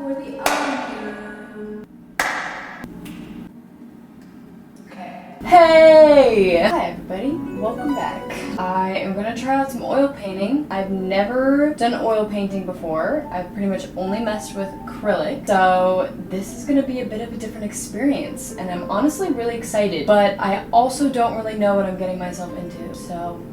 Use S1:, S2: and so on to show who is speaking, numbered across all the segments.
S1: for the audio. Okay. Hey! Hi everybody, welcome back. I am gonna try out some oil painting. I've never done oil painting before. I've pretty much only messed with acrylic. So this is gonna be a bit of a different experience and I'm honestly really excited, but I also don't really know what I'm getting myself into. So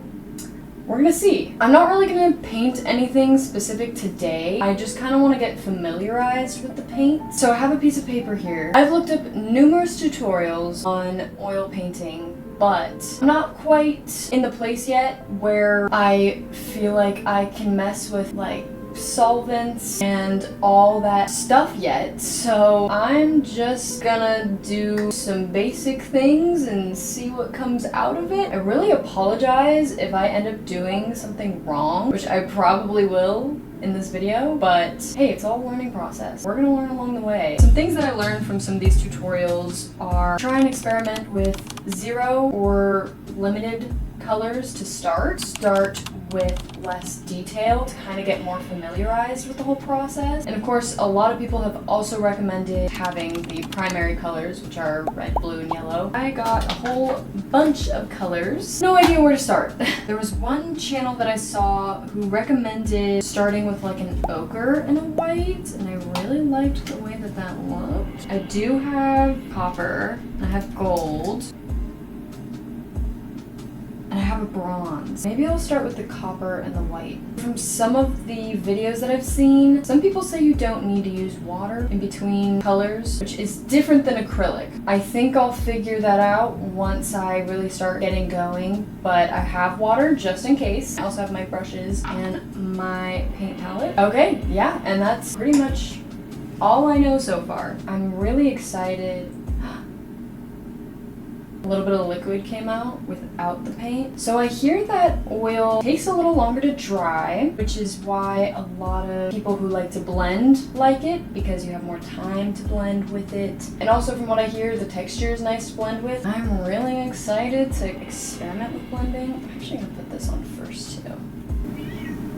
S1: we're gonna see. I'm not really gonna paint anything specific today. I just kind of want to get familiarized with the paint. So I have a piece of paper here. I've looked up numerous tutorials on oil painting, but I'm not quite in the place yet where I feel like I can mess with like solvents and all that stuff yet. So I'm just gonna do some basic things and see what comes out of it. I really apologize if I end up doing something wrong, which I probably will in this video, but hey, it's all a learning process. We're gonna learn along the way. Some things that I learned from some of these tutorials are try and experiment with 0 or limited colors to start. Start with less detail to kind of get more familiarized with the whole process. And of course, a lot of people have also recommended having the primary colors, which are red, blue, and yellow. I got a whole bunch of colors. No idea where to start. There was one channel that I saw who recommended starting with like an ochre and a white, and I really liked the way that that looked. I do have copper, I have gold, and I have a bronze. Maybe I'll start with the copper and the white. From some of the videos that I've seen, some people say you don't need to use water in between colors, which is different than acrylic. I think I'll figure that out once I really start getting going, but I have water just in case. I also have my brushes and my paint palette. Okay, yeah, and that's pretty much all I know so far. I'm really excited. A little bit of liquid came out without the paint. So I hear that oil takes a little longer to dry, which is why a lot of people who like to blend like it, because you have more time to blend with it. And also from what I hear, the texture is nice to blend with. I'm really excited to experiment with blending. I'm actually gonna put this on first too.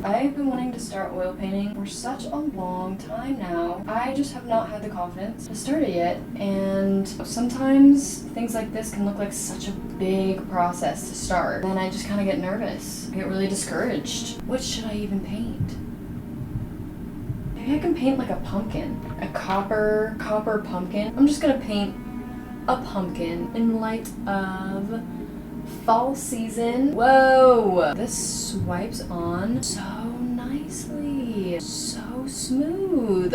S1: I've been wanting to start oil painting for such a long time now. I just have not had the confidence to start it yet, and sometimes things like this can look like such a big process to start. Then I just kind of get nervous. I get really discouraged. What should I even paint? Maybe I can paint like a pumpkin. A copper pumpkin. I'm just gonna paint a pumpkin in light of fall season. Whoa! This swipes on so nicely. So smooth.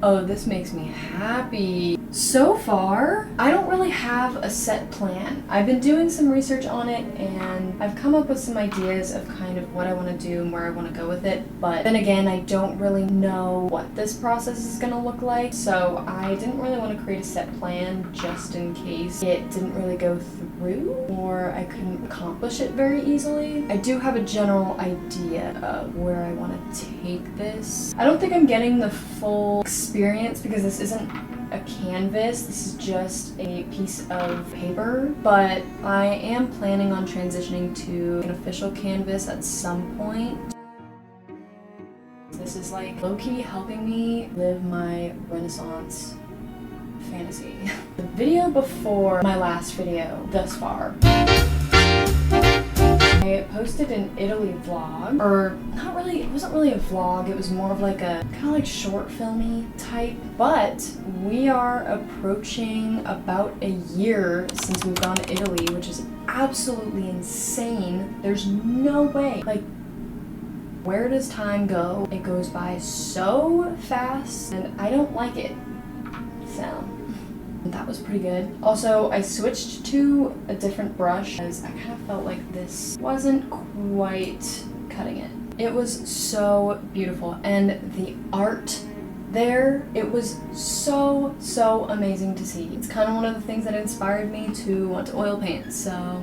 S1: Oh, this makes me happy. So far, I don't really have a set plan. I've been doing some research on it and I've come up with some ideas of kind of what I want to do and where I want to go with it. But then again, I don't really know what this process is going to look like. So I didn't really want to create a set plan just in case it didn't really go through or I couldn't accomplish it very easily. I do have a general idea of where I want to take this. I don't think I'm getting the full experience because this isn't a canvas, this is just a piece of paper, but I am planning on transitioning to an official canvas at some point. This is like low-key helping me live my Renaissance fantasy. The video before my last video thus far, I posted an Italy vlog, or not really, it wasn't really a vlog, it was more of like a kind of like short filmy type, but we are approaching about a year since we've gone to Italy, which is absolutely insane. There's no way, like, where does time go? It goes by so fast and I don't like it, so. That was pretty good. Also, I switched to a different brush as I kind of felt like this wasn't quite cutting it. It was so beautiful, and the art there, it was so amazing to see. It's kind of one of the things that inspired me to want to oil paint, so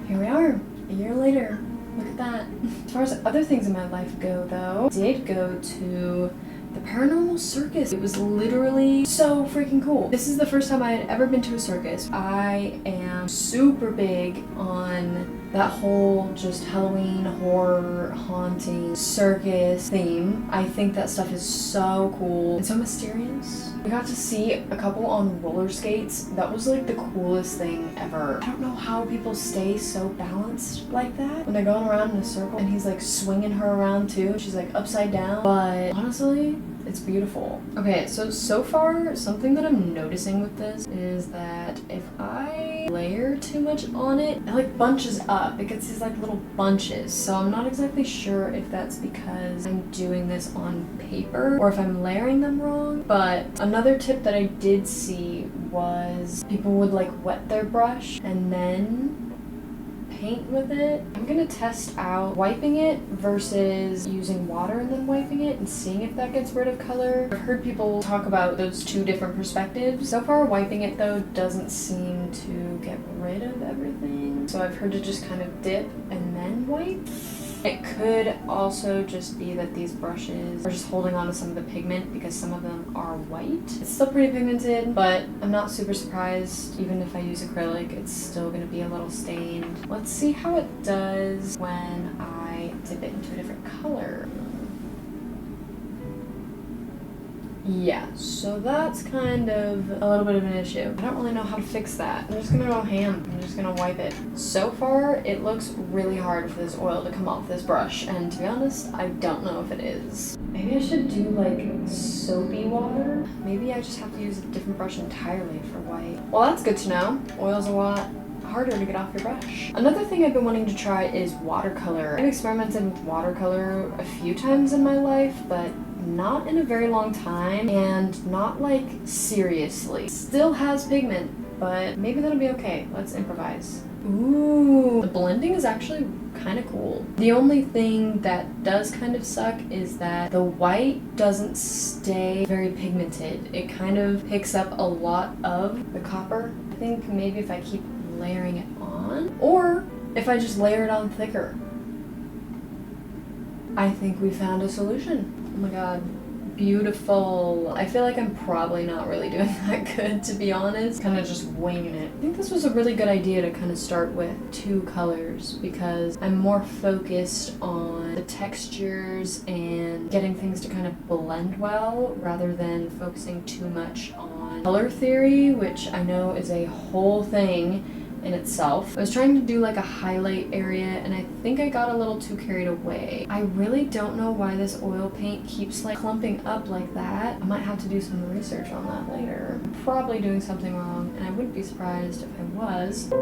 S1: here we are, a year later. Look at that. As far as other things in my life go though, I did go to the Paranormal Circus. It was literally so freaking cool. This is the first time I had ever been to a circus. I am super big on that whole just Halloween, horror, haunting, circus theme. I think that stuff is so cool and so mysterious. We got to see a couple on roller skates. That was like the coolest thing ever. I don't know how people stay so balanced like that when they're going around in a circle and he's like swinging her around too. She's like upside down, but honestly, it's beautiful. Okay, so far, something that I'm noticing with this is that if I layer too much on it, it like bunches up. It gets these like little bunches. So I'm not exactly sure if that's because I'm doing this on paper or if I'm layering them wrong. But another tip that I did see was people would like wet their brush and then paint with it. I'm gonna test out wiping it versus using water and then wiping it and seeing if that gets rid of color. I've heard people talk about those two different perspectives. So far, wiping it though doesn't seem to get rid of everything. So I've heard to just kind of dip and then wipe. It could also just be that these brushes are just holding on to some of the pigment because some of them are white. It's still pretty pigmented, but I'm not super surprised. Even if I use acrylic, it's still gonna be a little stained. Let's see how it does when I dip it into a different color. Yeah, so that's kind of a little bit of an issue. I don't really know how to fix that. I'm just gonna go ham. I'm just gonna wipe it. So far, it looks really hard for this oil to come off this brush, and to be honest, I don't know if it is. Maybe I should do like soapy water. Maybe I just have to use a different brush entirely for white. Well, that's good to know. Oil's a lot harder to get off your brush. Another thing I've been wanting to try is watercolor. I've experimented with watercolor a few times in my life, but not in a very long time and not like seriously. Still has pigment, but maybe that'll be okay. Let's improvise. Ooh, the blending is actually kind of cool. The only thing that does kind of suck is that the white doesn't stay very pigmented. It kind of picks up a lot of the copper. I think maybe if I keep layering it on, or if I just layer it on thicker. I think we found a solution. Oh my god, beautiful. I feel like I'm probably not really doing that good, to be honest. Kind of just winging it. I think this was a really good idea to kind of start with two colors because I'm more focused on the textures and getting things to kind of blend well rather than focusing too much on color theory, which I know is a whole thing in itself. I was trying to do like a highlight area and I think I got a little too carried away. I really don't know why this oil paint keeps like clumping up like that. I might have to do some research on that later. I'm probably doing something wrong and I wouldn't be surprised if I was.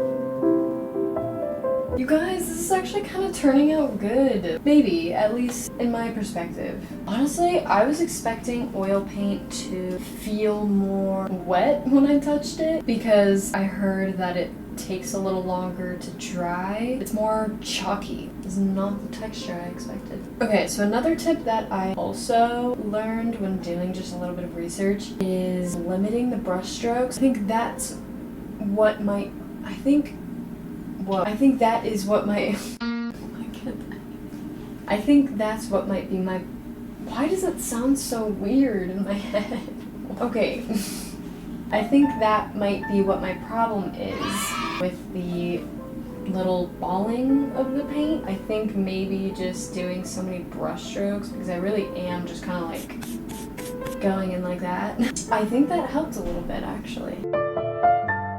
S1: You guys, this is actually kind of turning out good. Maybe, at least in my perspective. Honestly, I was expecting oil paint to feel more wet when I touched it because I heard that it takes a little longer to dry. It's more chalky. It's not the texture I expected. Okay, so another tip that I also learned when doing just a little bit of research is limiting the brush strokes. I think that's what might, I think that is what might, I think that's what might be my, why does it sound so weird in my head? Okay. I think that might be what my problem is with the little balling of the paint. I think maybe just doing so many brush strokes because I really am just kind of like going in like that. I think that helped a little bit actually.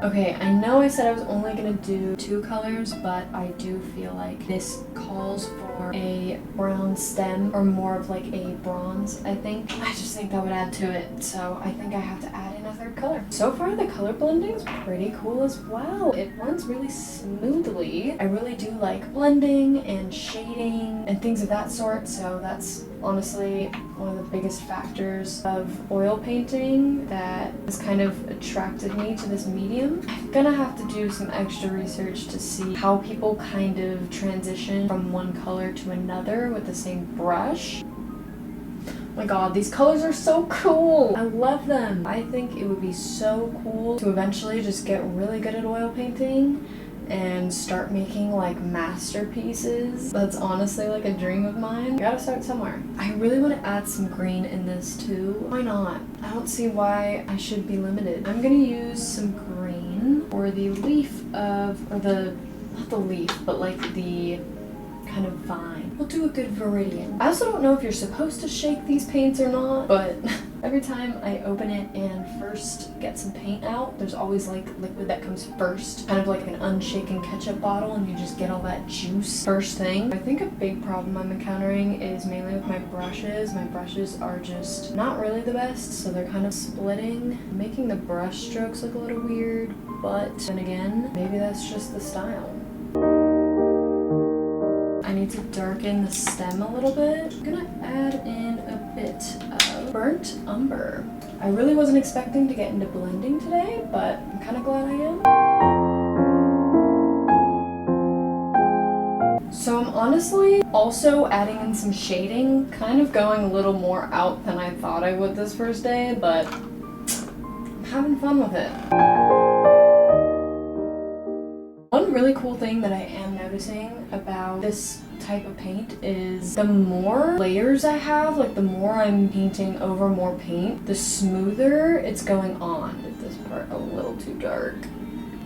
S1: Okay, I know I said I was only gonna do two colors, but I do feel like this calls for a brown stem or more of like a bronze, I think. I just think that would add to it, so I think I have to add in a third color. So far, the color blending's pretty cool as well. It blends really smoothly. I really do like blending and shading and things of that sort, so that's honestly one of the biggest factors of oil painting that has kind of attracted me to this medium. I'm gonna have to do some extra research to see how people kind of transition from one color to another with the same brush. Oh my god, these colors are so cool! I love them! I think it would be so cool to eventually just get really good at oil painting and start making like masterpieces. That's honestly like a dream of mine. I gotta start somewhere. I really want to add some green in this too. Why not? I don't see why I should be limited. I'm gonna use some green for the leaf of, or the not the leaf, but like the kind of vine. We'll do a good viridian. I also don't know if you're supposed to shake these paints or not, but every time I open it and first get some paint out, there's always like liquid that comes first, kind of like an unshaken ketchup bottle, and you just get all that juice first thing. I think a big problem I'm encountering is mainly with my brushes. My brushes are just not really the best, so they're kind of splitting, making the brush strokes look a little weird, but then again, maybe that's just the style. I need to darken the stem a little bit. I'm gonna add in a bit of burnt umber. I really wasn't expecting to get into blending today, but I'm kind of glad I am. So I'm honestly also adding in some shading, kind of going a little more out than I thought I would this first day, but I'm having fun with it. One really cool thing that I am noticing about this type of paint is the more layers I have, like the more I'm painting over more paint, the smoother it's going on. This part a little too dark.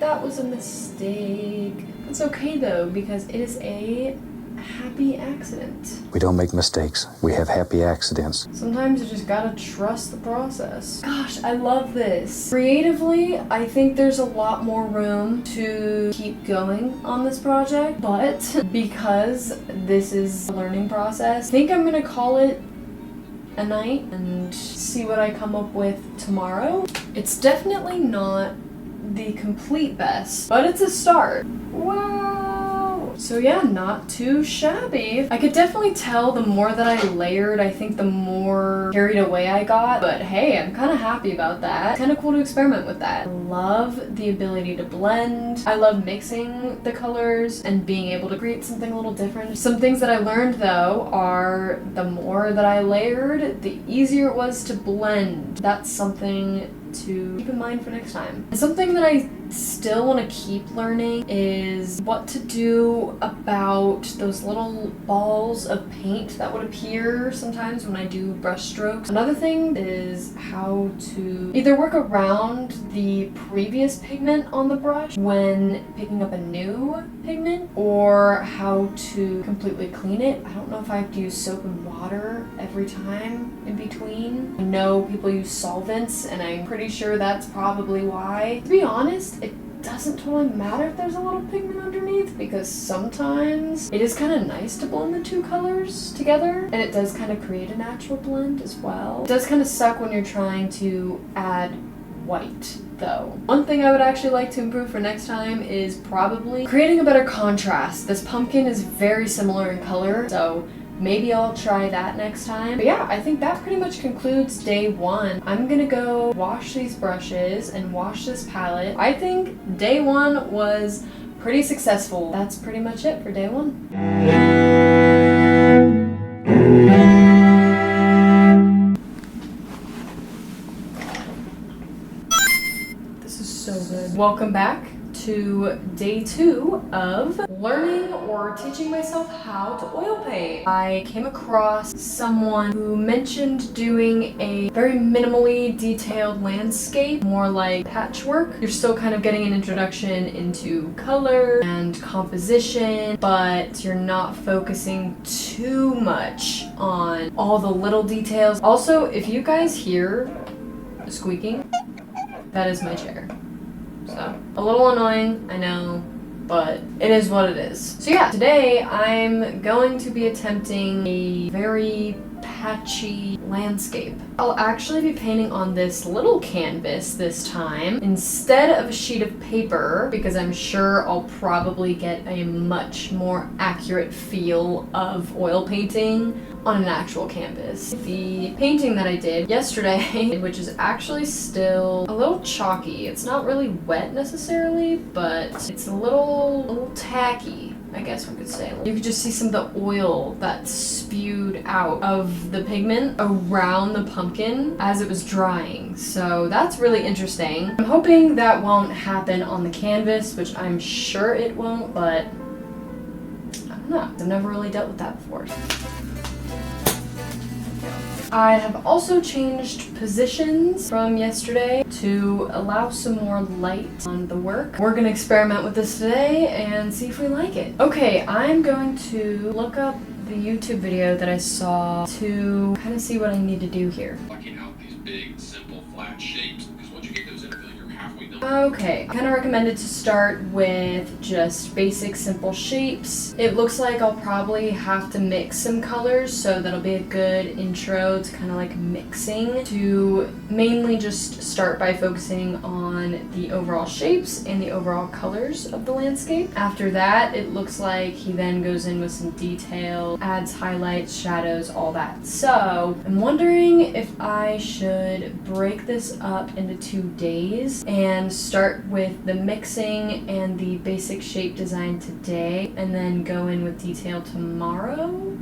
S1: That was a mistake. It's okay though, because it is a happy accident.
S2: We don't make mistakes. We have happy accidents.
S1: Sometimes you just gotta trust the process. Gosh, I love this. Creatively, I think there's a lot more room to keep going on this project, but because this is a learning process, I think I'm gonna call it a night and see what I come up with tomorrow. It's definitely not the complete best, but it's a start. Wow. So yeah, not too shabby. I could definitely tell the more that I layered, I think the more carried away I got, but hey, I'm kind of happy about that. Kind of cool to experiment with that. I love the ability to blend. I love mixing the colors and being able to create something a little different. Some things that I learned though are the more that I layered, the easier it was to blend. That's something to keep in mind for next time. And something that I still want to keep learning is what to do about those little balls of paint that would appear sometimes when I do brush strokes. Another thing is how to either work around the previous pigment on the brush when picking up a new pigment, or how to completely clean it. I don't know if I have to use soap and water every time in between. I know people use solvents, and I'm pretty sure that's probably why. To be honest, it doesn't totally matter if there's a little pigment underneath, because sometimes it is kind of nice to blend the two colors together, and it does kind of create a natural blend as well. It does kind of suck when you're trying to add white though. One thing I would actually like to improve for next time is probably creating a better contrast. This pumpkin is very similar in color, so maybe I'll try that next time. But yeah, I think that pretty much concludes day one. I'm gonna go wash these brushes and wash this palette. I think day one was pretty successful. That's pretty much it for day one. This is so good. Welcome back to day two of learning or teaching myself how to oil paint. I came across someone who mentioned doing a very minimally detailed landscape, more like patchwork. You're still kind of getting an introduction into color and composition, but you're not focusing too much on all the little details. Also, if you guys hear squeaking, that is my chair. So, a little annoying, I know, but it is what it is. So yeah, today I'm going to be attempting a very patchy landscape. I'll actually be painting on this little canvas this time instead of a sheet of paper, because I'm sure I'll probably get a much more accurate feel of oil painting on an actual canvas. The painting that I did yesterday, which is actually still a little chalky. It's not really wet necessarily, but it's a little tacky, I guess we could say. You could just see some of the oil that spewed out of the pigment around the pumpkin as it was drying. So that's really interesting. I'm hoping that won't happen on the canvas, which I'm sure it won't, but I don't know. I've never really dealt with that before. I have also changed positions from yesterday to allow some more light on the work. We're gonna experiment with this today and see if we like it. Okay, I'm going to look up the YouTube video that I saw to kind of see what I need to do here.
S3: Blocking out these big, simple, flat shapes, because once you get those in, you're halfway done.
S1: Okay, kind of recommended to start with just basic, simple shapes. It looks like I'll probably have to mix some colors, so that'll be a good intro to kind of like mixing, to mainly just start by focusing on the overall shapes and the overall colors of the landscape. After that, it looks like he then goes in with some detail, adds highlights, shadows, all that. So I'm wondering if I should break this up into 2 days and start with the mixing and the basic shape design today and then go in with detail tomorrow.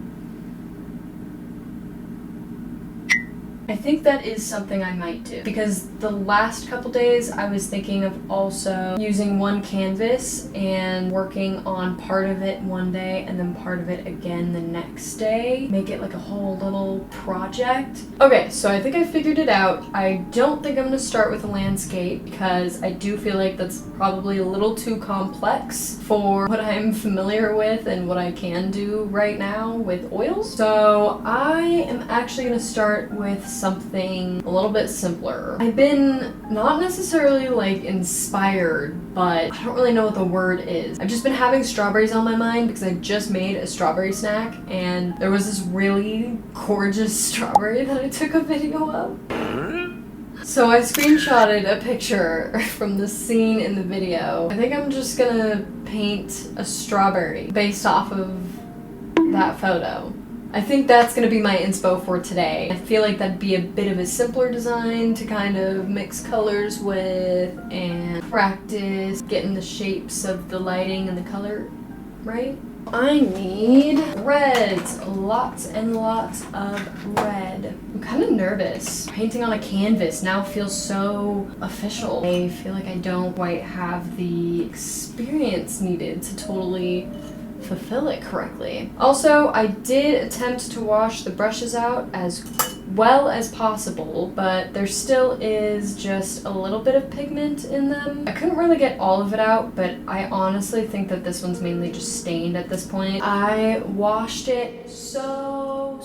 S1: I think that is something I might do, because the last couple days I was thinking of also using one canvas and working on part of it one day and then part of it again the next day. Make it like a whole little project. Okay, so I think I figured it out. I don't think I'm gonna start with a landscape because I do feel like that's probably a little too complex for what I'm familiar with and what I can do right now with oils. So I am actually gonna start with something a little bit simpler. I've been not necessarily like inspired, but I don't really know what the word is. I've just been having strawberries on my mind because I just made a strawberry snack and there was this really gorgeous strawberry that I took a video of. So I screenshotted a picture from the scene in the video. I think I'm just gonna paint a strawberry based off of that photo. I think that's going to be my inspo for today. I feel like that'd be a bit of a simpler design to kind of mix colors with and practice getting the shapes of the lighting and the color right. I need reds, lots and lots of red. I'm kind of nervous. Painting on a canvas now feels so official. I feel like I don't quite have the experience needed to totally fulfill it correctly. Also, I did attempt to wash the brushes out as well as possible, but there still is just a little bit of pigment in them. I couldn't really get all of it out, but I honestly think that this one's mainly just stained at this point. I washed it so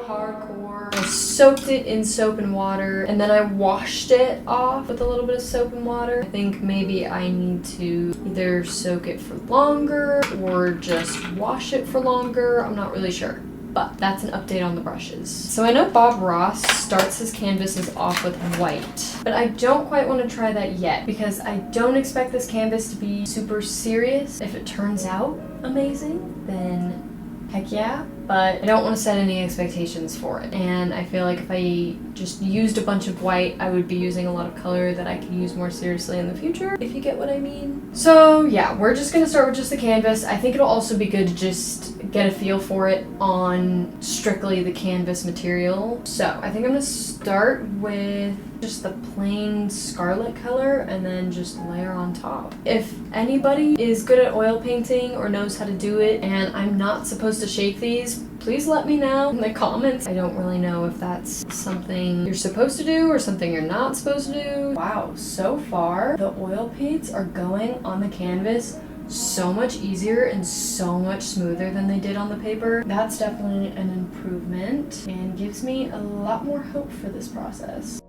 S1: hardcore. I soaked it in soap and water, and then I washed it off with a little bit of soap and water. I think maybe I need to either soak it for longer or just wash it for longer. I'm not really sure. But that's an update on the brushes. So I know Bob Ross starts his canvases off with white, but I don't quite want to try that yet because I don't expect this canvas to be super serious. If it turns out amazing, then heck yeah, but I don't want to set any expectations for it. And I feel like if I just used a bunch of white, I would be using a lot of color that I could use more seriously in the future, if you get what I mean. So yeah, we're just gonna start with just the canvas. I think it'll also be good to just get a feel for it on strictly the canvas material. So I think I'm gonna start with just the plain scarlet color and then just layer on top. If anybody is good at oil painting or knows how to do it and I'm not supposed to shape these, please let me know in the comments. I don't really know if that's something you're supposed to do or something you're not supposed to do. Wow, so far the oil paints are going on the canvas so much easier and so much smoother than they did on the paper. That's definitely an improvement and gives me a lot more hope for this process.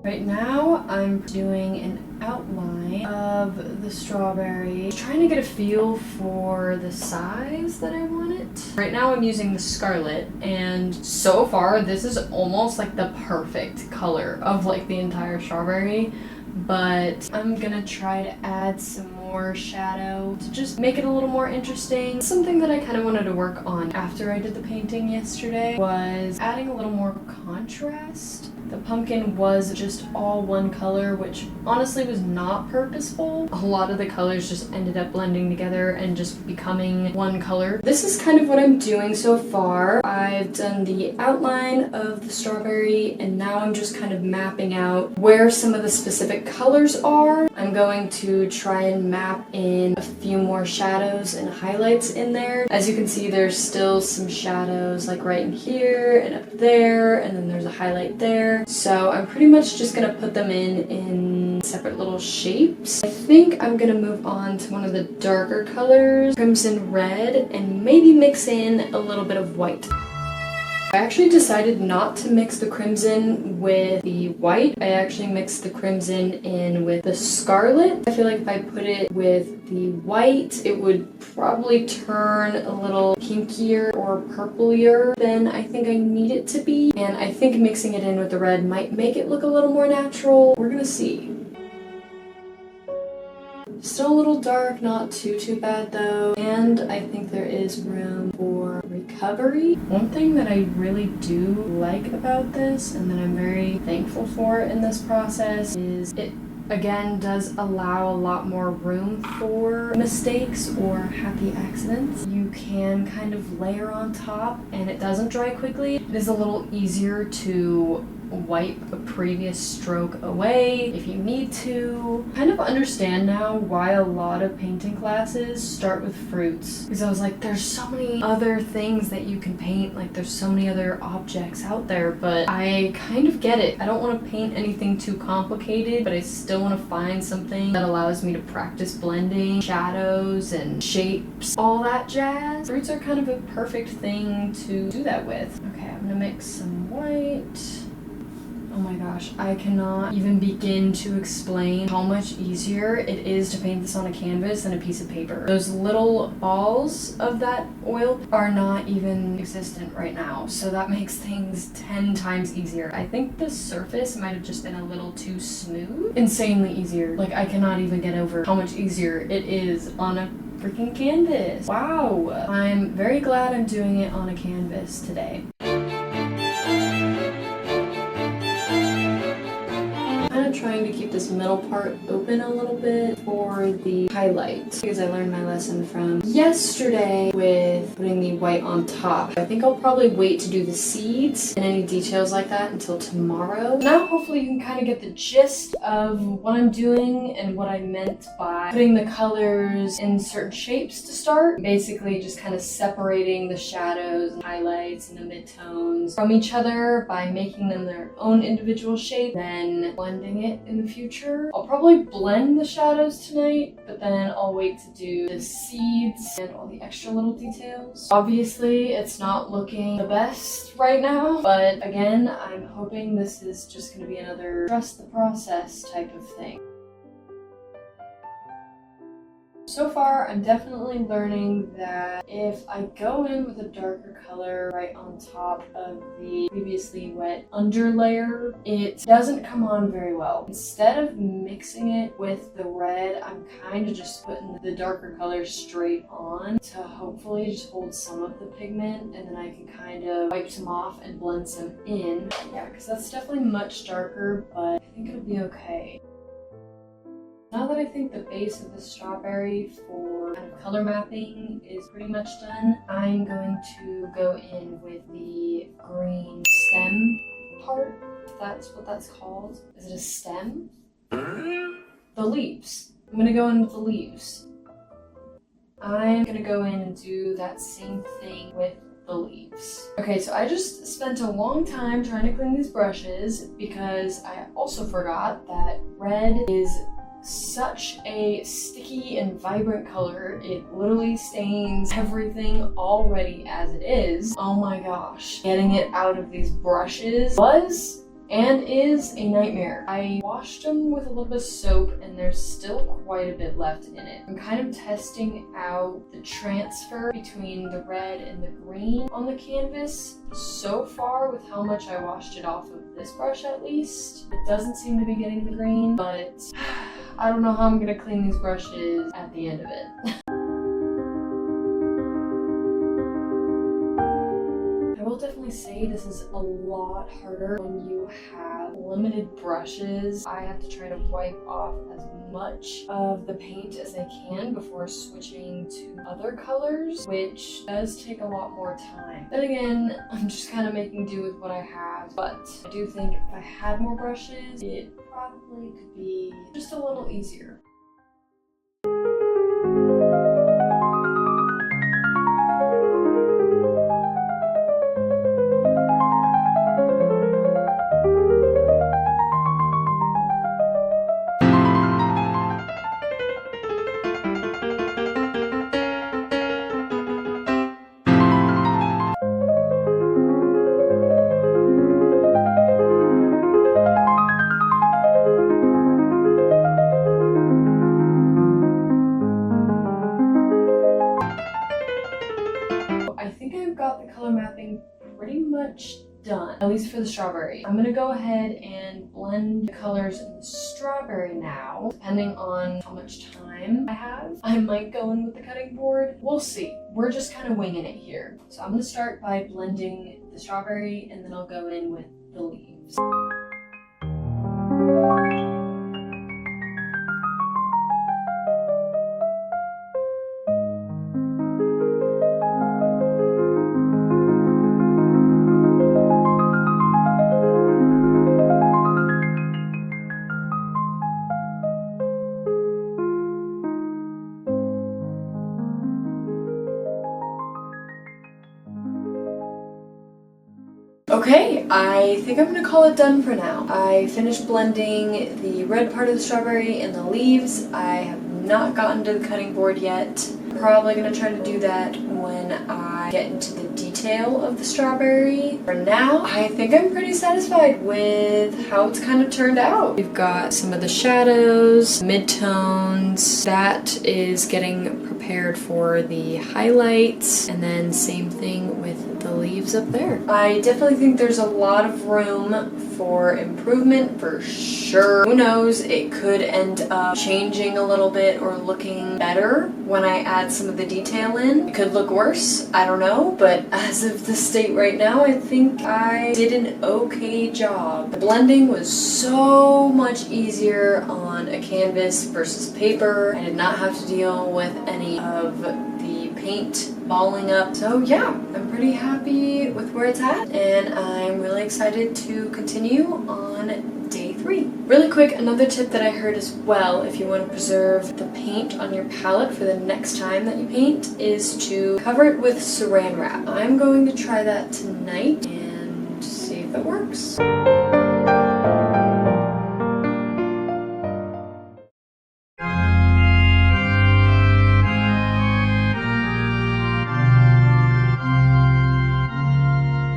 S1: Right now, I'm doing an outline of the strawberry, trying to get a feel for the size that I want it. Right now, I'm using the scarlet, and so far, this is almost like the perfect color of like the entire strawberry, but I'm gonna try to add some more shadow to just make it a little more interesting. Something that I kind of wanted to work on after I did the painting yesterday was adding a little more contrast. The pumpkin was just all one color, which honestly was not purposeful. A lot of the colors just ended up blending together and just becoming one color. This is kind of what I'm doing so far. I've done the outline of the strawberry and now I'm just kind of mapping out where some of the specific colors are. I'm going to try and map map in a few more shadows and highlights in there. As you can see, there's still some shadows like right in here and up there, and then there's a highlight there. So I'm pretty much just gonna put them in separate little shapes. I think I'm gonna move on to one of the darker colors, crimson red, and maybe mix in a little bit of white. I actually decided not to mix the crimson with the white. I actually mixed the crimson in with the scarlet. I feel like if I put it with the white, it would probably turn a little pinkier or purplier than I think I need it to be. And I think mixing it in with the red might make it look a little more natural. We're gonna see. Still a little dark, not too bad though. And I think there is room for recovery. One thing that I really do like about this, and that I'm very thankful for in this process, is it again does allow a lot more room for mistakes or happy accidents. You can kind of layer on top and it doesn't dry quickly. It is a little easier to wipe a previous stroke away if you need to. Kind of understand now why a lot of painting classes start with fruits, because I was like, there's so many other things that you can paint, like there's so many other objects out there, but I kind of get it. I don't want to paint anything too complicated, but I still want to find something that allows me to practice blending shadows and shapes, all that jazz. Fruits are kind of a perfect thing to do that with. Okay, I'm gonna mix some white. Oh my gosh, I cannot even begin to explain how much easier it is to paint this on a canvas than a piece of paper. Those little balls of that oil are not even existent right now, so that makes things 10 times easier. I think the surface might have just been a little too smooth. Insanely easier. Like, I cannot even get over how much easier it is on a freaking canvas. Wow. I'm very glad I'm doing it on a canvas today. Trying to keep this middle part open a little bit for the highlight, because I learned my lesson from yesterday with putting the white on top. I think I'll probably wait to do the seeds and any details like that until tomorrow. Now hopefully you can kind of get the gist of what I'm doing and what I meant by putting the colors in certain shapes to start. Basically just kind of separating the shadows and highlights and the midtones from each other by making them their own individual shape, then blending it in the future. I'll probably blend the shadows tonight, but then I'll wait to do the seeds and all the extra little details. Obviously, it's not looking the best right now, but again, I'm hoping this is just going to be another trust the process type of thing. So far, I'm definitely learning that if I go in with a darker color right on top of the previously wet underlayer, it doesn't come on very well. Instead of mixing it with the red, I'm kind of just putting the darker color straight on to hopefully just hold some of the pigment, and then I can kind of wipe some off and blend some in. Yeah, because that's definitely much darker, but I think it'll be okay. Now that I think the base of the strawberry for kind of color mapping is pretty much done, I'm going to go in with the green stem part, if that's what that's called. Is it a stem? The leaves. I'm gonna go in with the leaves. I'm gonna go in and do that same thing with the leaves. Okay, so I just spent a long time trying to clean these brushes because I also forgot that red is such a sticky and vibrant color. It literally stains everything already as it is. Oh my gosh. Getting it out of these brushes was and is a nightmare. I washed them with a little bit of soap and there's still quite a bit left in it. I'm kind of testing out the transfer between the red and the green on the canvas. So far, with how much I washed it off of this brush at least, it doesn't seem to be getting the green, but I don't know how I'm gonna clean these brushes at the end of it. I will definitely say this is a lot harder when you have limited brushes. I have to try to wipe off as much of the paint as I can before switching to other colors, which does take a lot more time. Then again, I'm just kind of making do with what I have, but I do think if I had more brushes, it probably could be just a little easier. I've got the color mapping pretty much done, at least for the strawberry. I'm gonna go ahead and blend the colors in the strawberry now. Depending on how much time I have, I might go in with the cutting board. We'll see. We're just kind of winging it here. So I'm gonna start by blending the strawberry, and then I'll go in with the leaves. Okay, I think I'm gonna call it done for now. I finished blending the red part of the strawberry and the leaves. I have not gotten to the cutting board yet. Probably gonna try to do that when I get into the detail of the strawberry. For now, I think I'm pretty satisfied with how it's kind of turned out. We've got some of the shadows, midtones. That is getting prepared for the highlights, and then same thing with the leaves up there. I definitely think there's a lot of room for improvement for sure. Who knows, it could end up changing a little bit or looking better when I add some of the detail in. It could look worse, I don't know, but as of the state right now, I think I did an okay job. The blending was so much easier on a canvas versus paper. I did not have to deal with any of the paint balling up. So yeah, I'm pretty happy with where it's at, and I'm really excited to continue on day 3. Really quick, another tip that I heard as well, if you want to preserve the paint on your palette for the next time that you paint, is to cover it with saran wrap. I'm going to try that tonight and see if it works.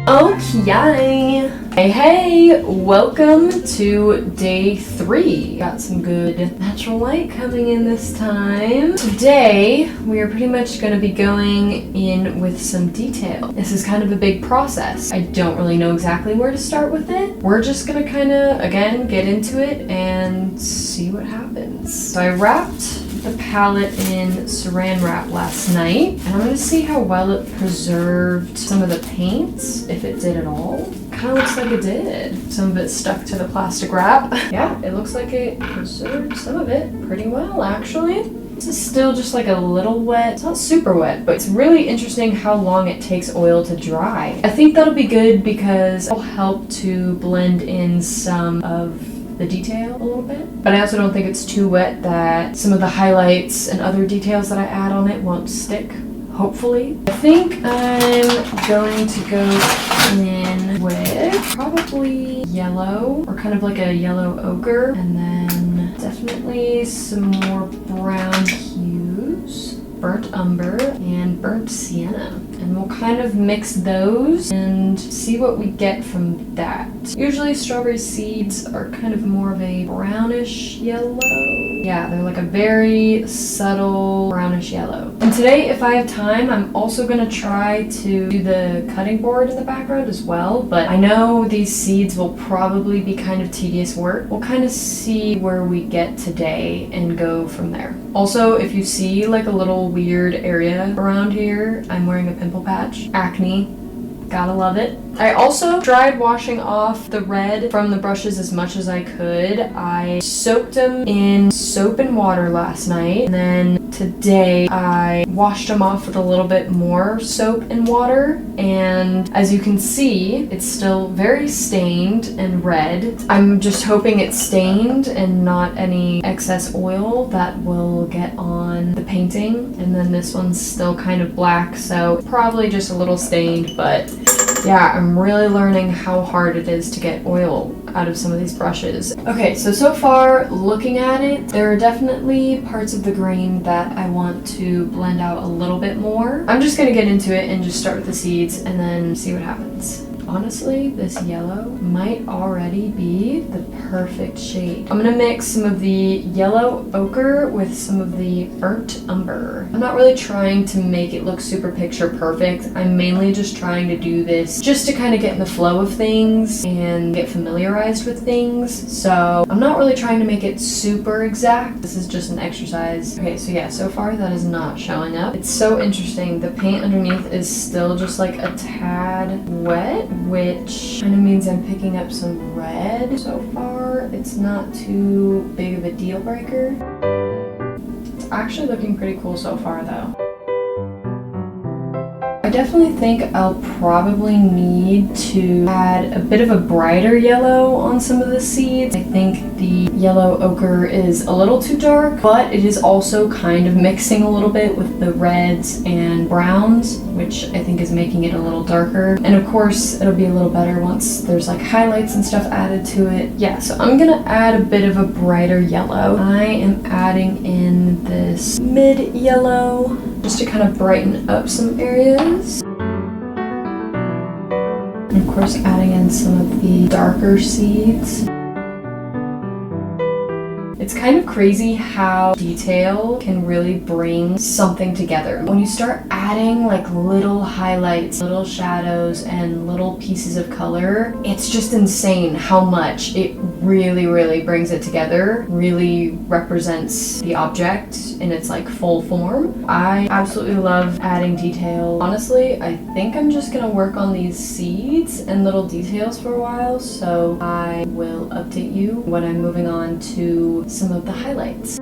S1: Okay. Hey, welcome to day 3. Got some good natural light coming in this time. Today, we are pretty much going to be going in with some detail. This is kind of a big process. I don't really know exactly where to start with it. We're just going to kind of, again, get into it and see what happens. So I wrapped the palette in saran wrap last night, and I'm going to see how well it preserved some of the paints, if it did at all. Kind of looks like it did. Some of it stuck to the plastic wrap. Yeah, it looks like it preserved some of it pretty well, actually. This is still just like a little wet. It's not super wet, but it's really interesting how long it takes oil to dry. I think that'll be good because it'll help to blend in some of the detail a little bit. But I also don't think it's too wet that some of the highlights and other details that I add on it won't stick, hopefully. I think I'm going to go in with probably yellow, or kind of like a yellow ochre, and then definitely some more brown hues, burnt umber, and burnt sienna. And we'll kind of mix those and see what we get from that. Usually strawberry seeds are kind of more of a brownish yellow. Yeah, they're like a very subtle brownish yellow. And today, if I have time, I'm also gonna try to do the cutting board in the background as well, but I know these seeds will probably be kind of tedious work. We'll kind of see where we get today and go from there. Also, if you see like a little weird area around here, I'm wearing a pimple patch. Acne. Gotta love it. I also tried washing off the red from the brushes as much as I could. I soaked them in soap and water last night, and then today I washed them off with a little bit more soap and water, and as you can see, it's still very stained and red. I'm just hoping it's stained and not any excess oil that will get on the painting. And then this one's still kind of black, so probably just a little stained, but yeah, I'm really learning how hard it is to get oil out of some of these brushes. Okay, so far, looking at it, there are definitely parts of the grain that I want to blend out a little bit more. I'm just gonna get into it and just start with the seeds and then see what happens. Honestly, this yellow might already be the perfect shade. I'm gonna mix some of the yellow ochre with some of the burnt umber. I'm not really trying to make it look super picture perfect. I'm mainly just trying to do this just to kind of get in the flow of things and get familiarized with things. So I'm not really trying to make it super exact. This is just an exercise. Okay, so yeah, so far that is not showing up. It's so interesting. The paint underneath is still just like a tad wet, which kind of means I'm picking up some red so far. It's not too big of a deal breaker. It's actually looking pretty cool so far though. I definitely think I'll probably need to add a bit of a brighter yellow on some of the seeds. I think the yellow ochre is a little too dark, but it is also kind of mixing a little bit with the reds and browns, which I think is making it a little darker. And of course, it'll be a little better once there's like highlights and stuff added to it. Yeah, so I'm gonna add a bit of a brighter yellow. I am adding in this mid yellow just to kind of brighten up some areas. And of course, adding in some of the darker seeds. It's kind of crazy how detail can really bring something together. When you start adding like little highlights, little shadows, and little pieces of color, it's just insane how much it really brings it together, really represents the object in its like full form. I absolutely love adding detail. Honestly, I think I'm just gonna work on these seeds and little details for a while, so I will update you when I'm moving on to some of the highlights.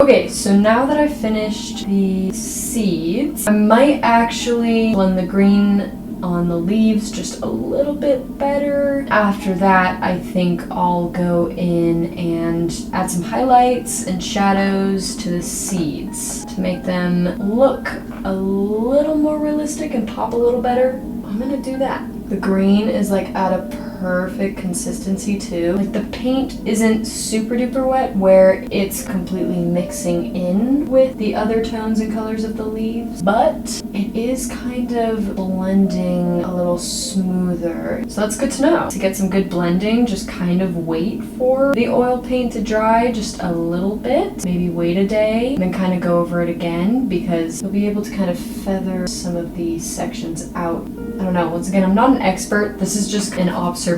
S1: Okay, so now that I've finished the seeds, I might actually blend the green on the leaves just a little bit better. After that, I think I'll go in and add some highlights and shadows to the seeds to make them look a little more realistic and pop a little better. I'm gonna do that. The green is like at a perfect consistency too. Like the paint isn't super duper wet where it's completely mixing in with the other tones and colors of the leaves, but it is kind of blending a little smoother. So that's good to know. To get some good blending, just kind of wait for the oil paint to dry just a little bit. Maybe wait a day and then kind of go over it again, because you'll be able to kind of feather some of these sections out. I don't know, once again, I'm not an expert. This is just an observation.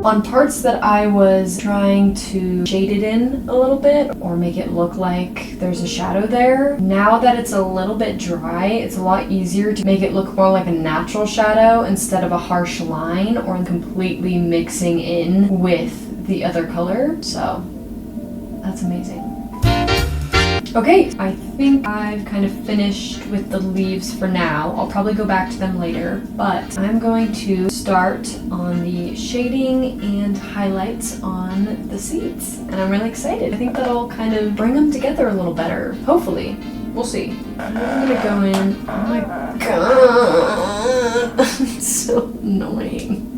S1: On parts that I was trying to shade it in a little bit or make it look like there's a shadow there, now that it's a little bit dry, it's a lot easier to make it look more like a natural shadow instead of a harsh line or completely mixing in with the other color. So that's amazing. Okay, I think I've kind of finished with the leaves for now. I'll probably go back to them later, but I'm going to start on the shading and highlights on the seeds. And I'm really excited. I think that'll kind of bring them together a little better. Hopefully. We'll see. I'm gonna go in. Oh my god. It's so annoying.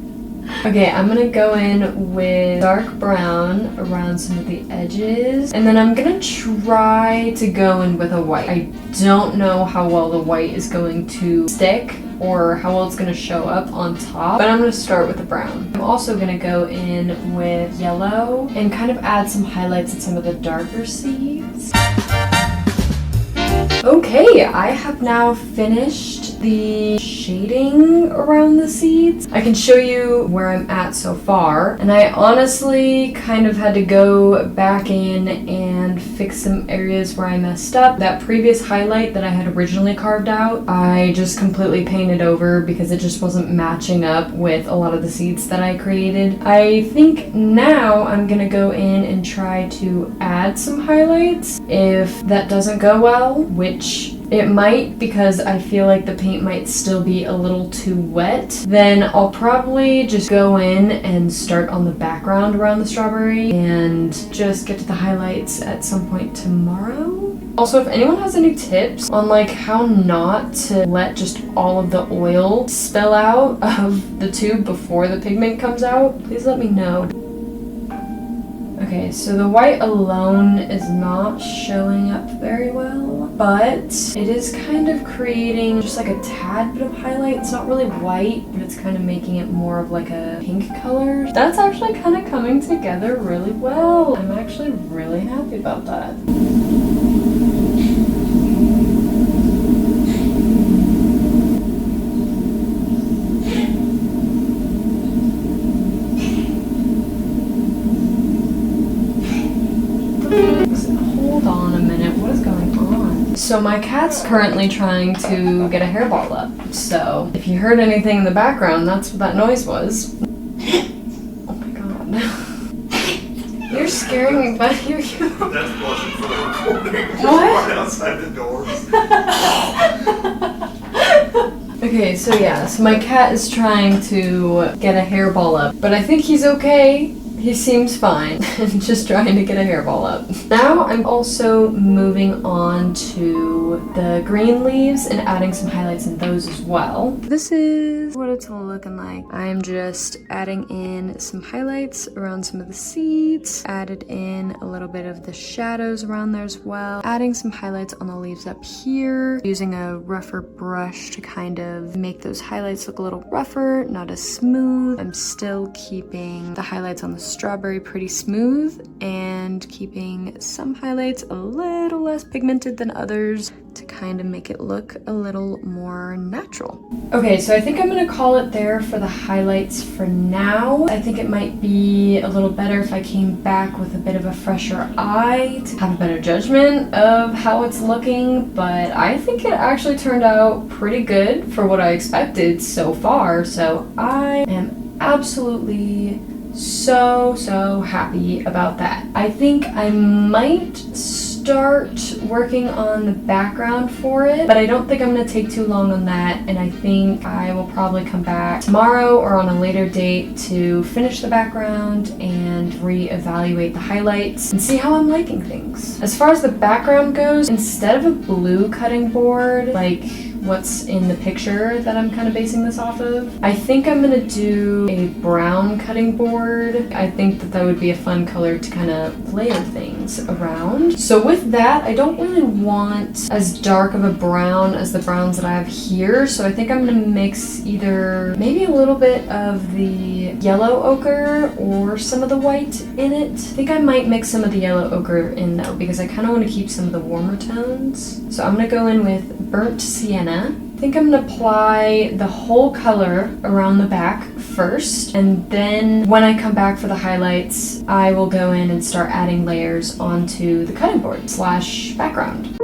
S1: Okay, I'm gonna go in with dark brown around some of the edges, and then I'm gonna try to go in with a white. I don't know how well the white is going to stick or how well it's gonna show up on top, but I'm gonna start with the brown. I'm also gonna go in with yellow and kind of add some highlights in some of the darker seeds. Okay, I have now finished the shading around the seeds. I can show you where I'm at so far, and I honestly kind of had to go back in and fix some areas where I messed up. That previous highlight that I had originally carved out, I just completely painted over because it just wasn't matching up with a lot of the seeds that I created. I think now I'm gonna go in and try to add some highlights. If that doesn't go well, which it might, because I feel like the paint might still be a little too wet, then I'll probably just go in and start on the background around the strawberry and just get to the highlights at some point tomorrow. Also, if anyone has any tips on like how not to let just all of the oil spill out of the tube before the pigment comes out, please let me know. Okay, so the white alone is not showing up very well, but it is kind of creating just like a tad bit of highlight. It's not really white, but it's kind of making it more of like a pink color. That's actually kind of coming together really well. I'm actually really happy about that. Hold on a minute, what is going on? So my cat's currently trying to get a hairball up. So if you heard anything in the background, that's what that noise was. Oh my god. You're scaring me, buddy.
S4: That's wasn't for the recording.
S1: What?
S4: Right outside the doors.
S1: Okay, so yeah, so my cat is trying to get a hairball up, but I think he's okay. He seems fine. Just trying to get a hairball up. Now I'm also moving on to the green leaves and adding some highlights in those as well. This is what it's looking like. I'm just adding in some highlights around some of the seeds, added in a little bit of the shadows around there as well, adding some highlights on the leaves up here, using a rougher brush to kind of make those highlights look a little rougher, not as smooth. I'm still keeping the highlights on the strawberry pretty smooth and keeping some highlights a little less pigmented than others to kind of make it look a little more natural. Okay, so I think I'm gonna call it there for the highlights for now. I think it might be a little better if I came back with a bit of a fresher eye to have a better judgment of how it's looking, but I think it actually turned out pretty good for what I expected so far, so I am absolutely so happy about that. I think I might start working on the background for it, but I don't think I'm gonna take too long on that, and I think I will probably come back tomorrow or on a later date to finish the background and reevaluate the highlights and see how I'm liking things. As far as the background goes, instead of a blue cutting board like what's in the picture that I'm kind of basing this off of, I think I'm gonna do a brown cutting board. I think that would be a fun color to kind of layer things around. So with that, I don't really want as dark of a brown as the browns that I have here, so I think I'm gonna mix either maybe a little bit of the yellow ochre or some of the white in it. I think I might mix some of the yellow ochre in though, because I kind of want to keep some of the warmer tones. So I'm gonna go in with burnt sienna. I think I'm gonna apply the whole color around the back first, and then when I come back for the highlights, I will go in and start adding layers onto the cutting board / background.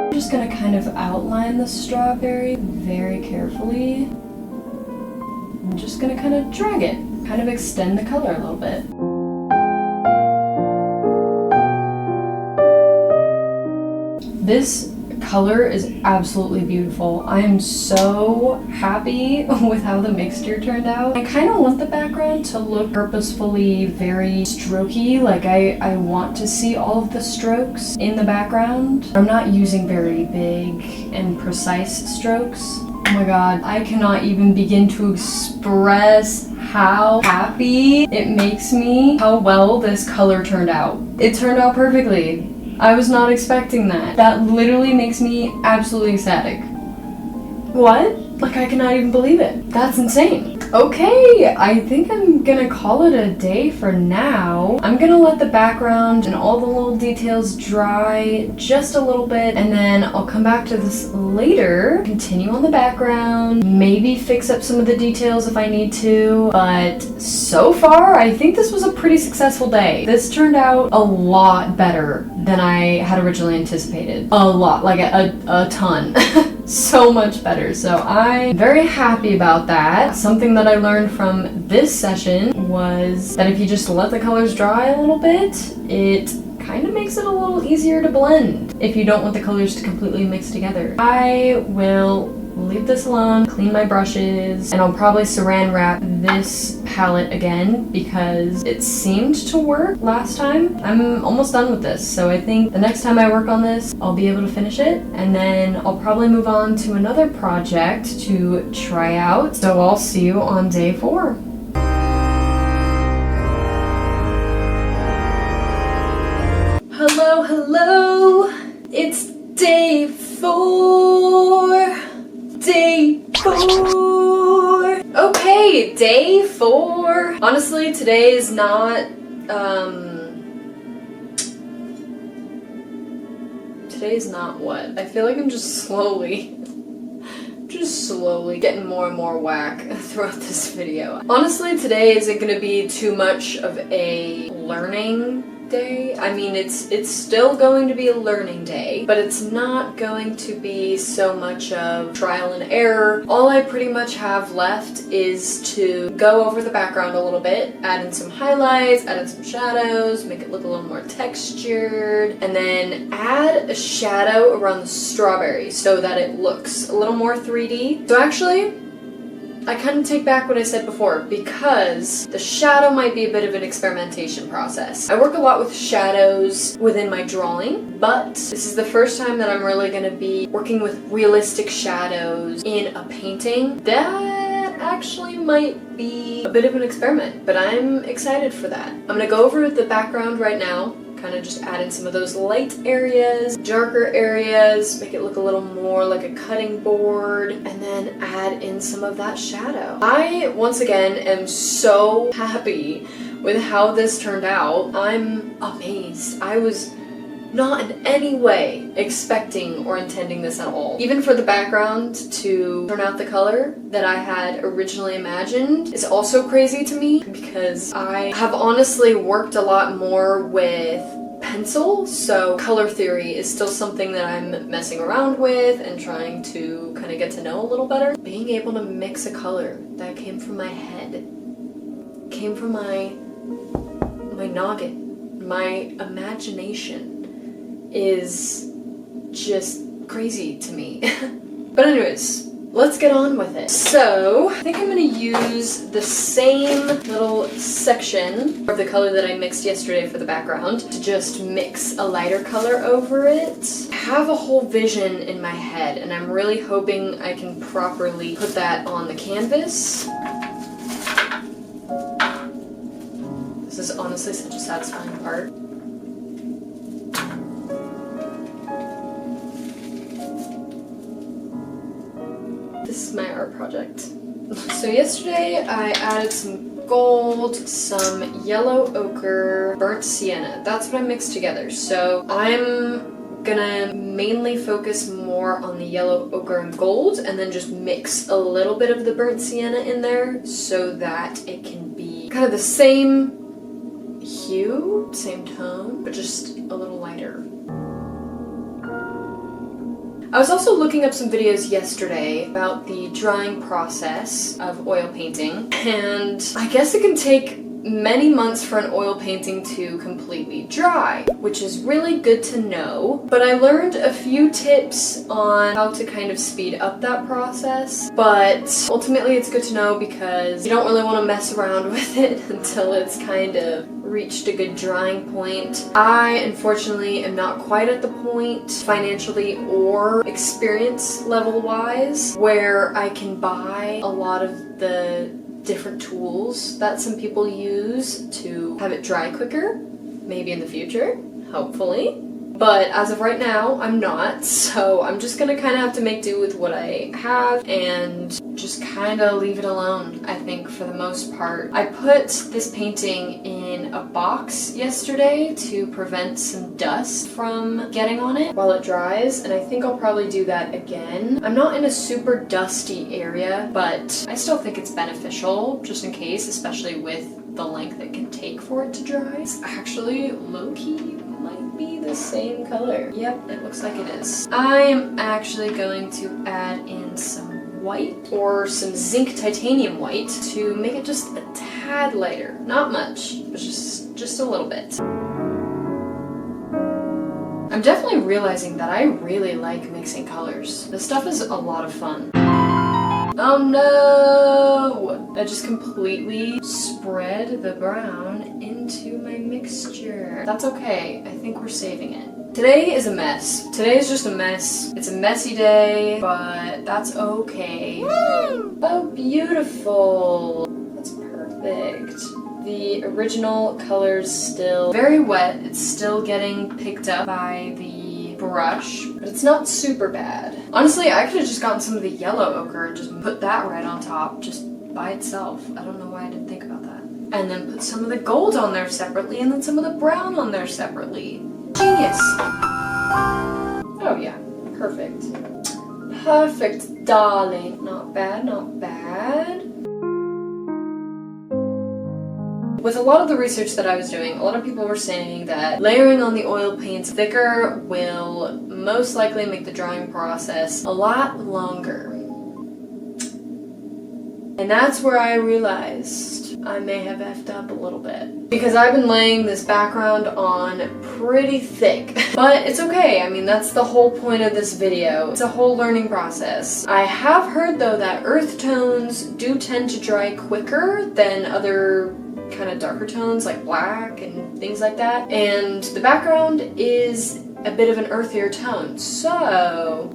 S1: I'm just gonna kind of outline the strawberry very carefully. I'm just gonna kind of drag it, kind of extend the color a little bit. This color is absolutely beautiful. I am so happy with how the mixture turned out. I kind of want the background to look purposefully very strokey, like I want to see all of the strokes in the background. I'm not using very big and precise strokes. Oh my god, I cannot even begin to express how happy it makes me how well this color turned out. It turned out perfectly. I was not expecting that. That literally makes me absolutely ecstatic. What? Like, I cannot even believe it. That's insane. Okay, I think I'm gonna call it a day for now. I'm gonna let the background and all the little details dry just a little bit, and then I'll come back to this later, continue on the background, maybe fix up some of the details if I need to, but so far, I think this was a pretty successful day. This turned out a lot better than I had originally anticipated. A lot, like a ton. So much better. So I'm very happy about that. Something that I learned from this session was that if you just let the colors dry a little bit, it kind of makes it a little easier to blend if you don't want the colors to completely mix together. I will leave this alone, clean my brushes, and I'll probably saran wrap this palette again because it seemed to work last time. I'm almost done with this, so I think the next time I work on this, I'll be able to finish it, and then I'll probably move on to another project to try out. So I'll see you on day 4. Hello, hello! It's day 4! Day 4! Okay, day 4! Honestly, today is not, today's not what? I feel like I'm just slowly getting more and more whack throughout this video. Honestly, today isn't gonna be too much of a learning day. I mean, it's still going to be a learning day, but it's not going to be so much of trial and error. All I pretty much have left is to go over the background a little bit, add in some highlights, add in some shadows, make it look a little more textured, and then add a shadow around the strawberry so that it looks a little more 3D. So actually, I kind of take back what I said before, because the shadow might be a bit of an experimentation process. I work a lot with shadows within my drawing, but this is the first time that I'm really going to be working with realistic shadows in a painting. That actually might be a bit of an experiment, but I'm excited for that. I'm going to go over the background right now, kind of just add in some of those light areas, darker areas, make it look a little more like a cutting board, and then add in some of that shadow. I, once again, am so happy with how this turned out. I'm amazed. I was not in any way expecting or intending this at all. Even for the background to turn out the color that I had originally imagined is also crazy to me, because I have honestly worked a lot more with pencil, so color theory is still something that I'm messing around with and trying to kind of get to know a little better. Being able to mix a color that came from my head, came from my noggin, my imagination, is just crazy to me. But anyways, let's get on with it. So, I think I'm gonna use the same little section of the color that I mixed yesterday for the background to just mix a lighter color over it. I have a whole vision in my head, and I'm really hoping I can properly put that on the canvas. This is honestly such a satisfying part. This is my art project. So yesterday I added some gold, some yellow ochre, burnt sienna. That's what I mixed together. So I'm gonna mainly focus more on the yellow ochre and gold, and then just mix a little bit of the burnt sienna in there so that it can be kind of the same hue, same tone, but just a little lighter. I was also looking up some videos yesterday about the drying process of oil painting, and I guess it can take many months for an oil painting to completely dry, which is really good to know. But I learned a few tips on how to kind of speed up that process, but ultimately it's good to know because you don't really want to mess around with it until it's kind of reached a good drying point. I, unfortunately, am not quite at the point, financially or experience level wise, where I can buy a lot of the different tools that some people use to have it dry quicker. Maybe in the future, hopefully. But as of right now, I'm not, so I'm just gonna kind of have to make do with what I have and just kind of leave it alone, I think, for the most part. I put this painting in a box yesterday to prevent some dust from getting on it while it dries, and I think I'll probably do that again. I'm not in a super dusty area, but I still think it's beneficial, just in case, especially with the length it can take for it to dry. It's actually low-key might be the same color. Yep, it looks like it is. I am actually going to add in some white or some zinc titanium white to make it just a tad lighter. Not much, but just a little bit. I'm I'm definitely realizing that I really like mixing colors. This stuff is a lot of fun. Oh no! That just completely spread the brown into my mixture. That's okay. I think we're saving it. Today is a mess. Today is just a mess. It's a messy day, but that's okay. Oh, beautiful. That's perfect. The original color's still very wet. It's still getting picked up by the brush, but it's not super bad. Honestly, I could have just gotten some of the yellow ochre and just put that right on top, just by itself. I don't know why I didn't think about that. And then put some of the gold on there separately, and then some of the brown on there separately. Genius! Oh yeah, perfect. Perfect, darling. Not bad, not bad. With a lot of the research that I was doing, a lot of people were saying that layering on the oil paints thicker will most likely make the drying process a lot longer. And that's where I realized I may have effed up a little bit. Because I've been laying this background on pretty thick. But it's okay, I mean that's the whole point of this video. It's a whole learning process. I have heard though that earth tones do tend to dry quicker than other kind of darker tones like black and things like that, and the background is a bit of an earthier tone, so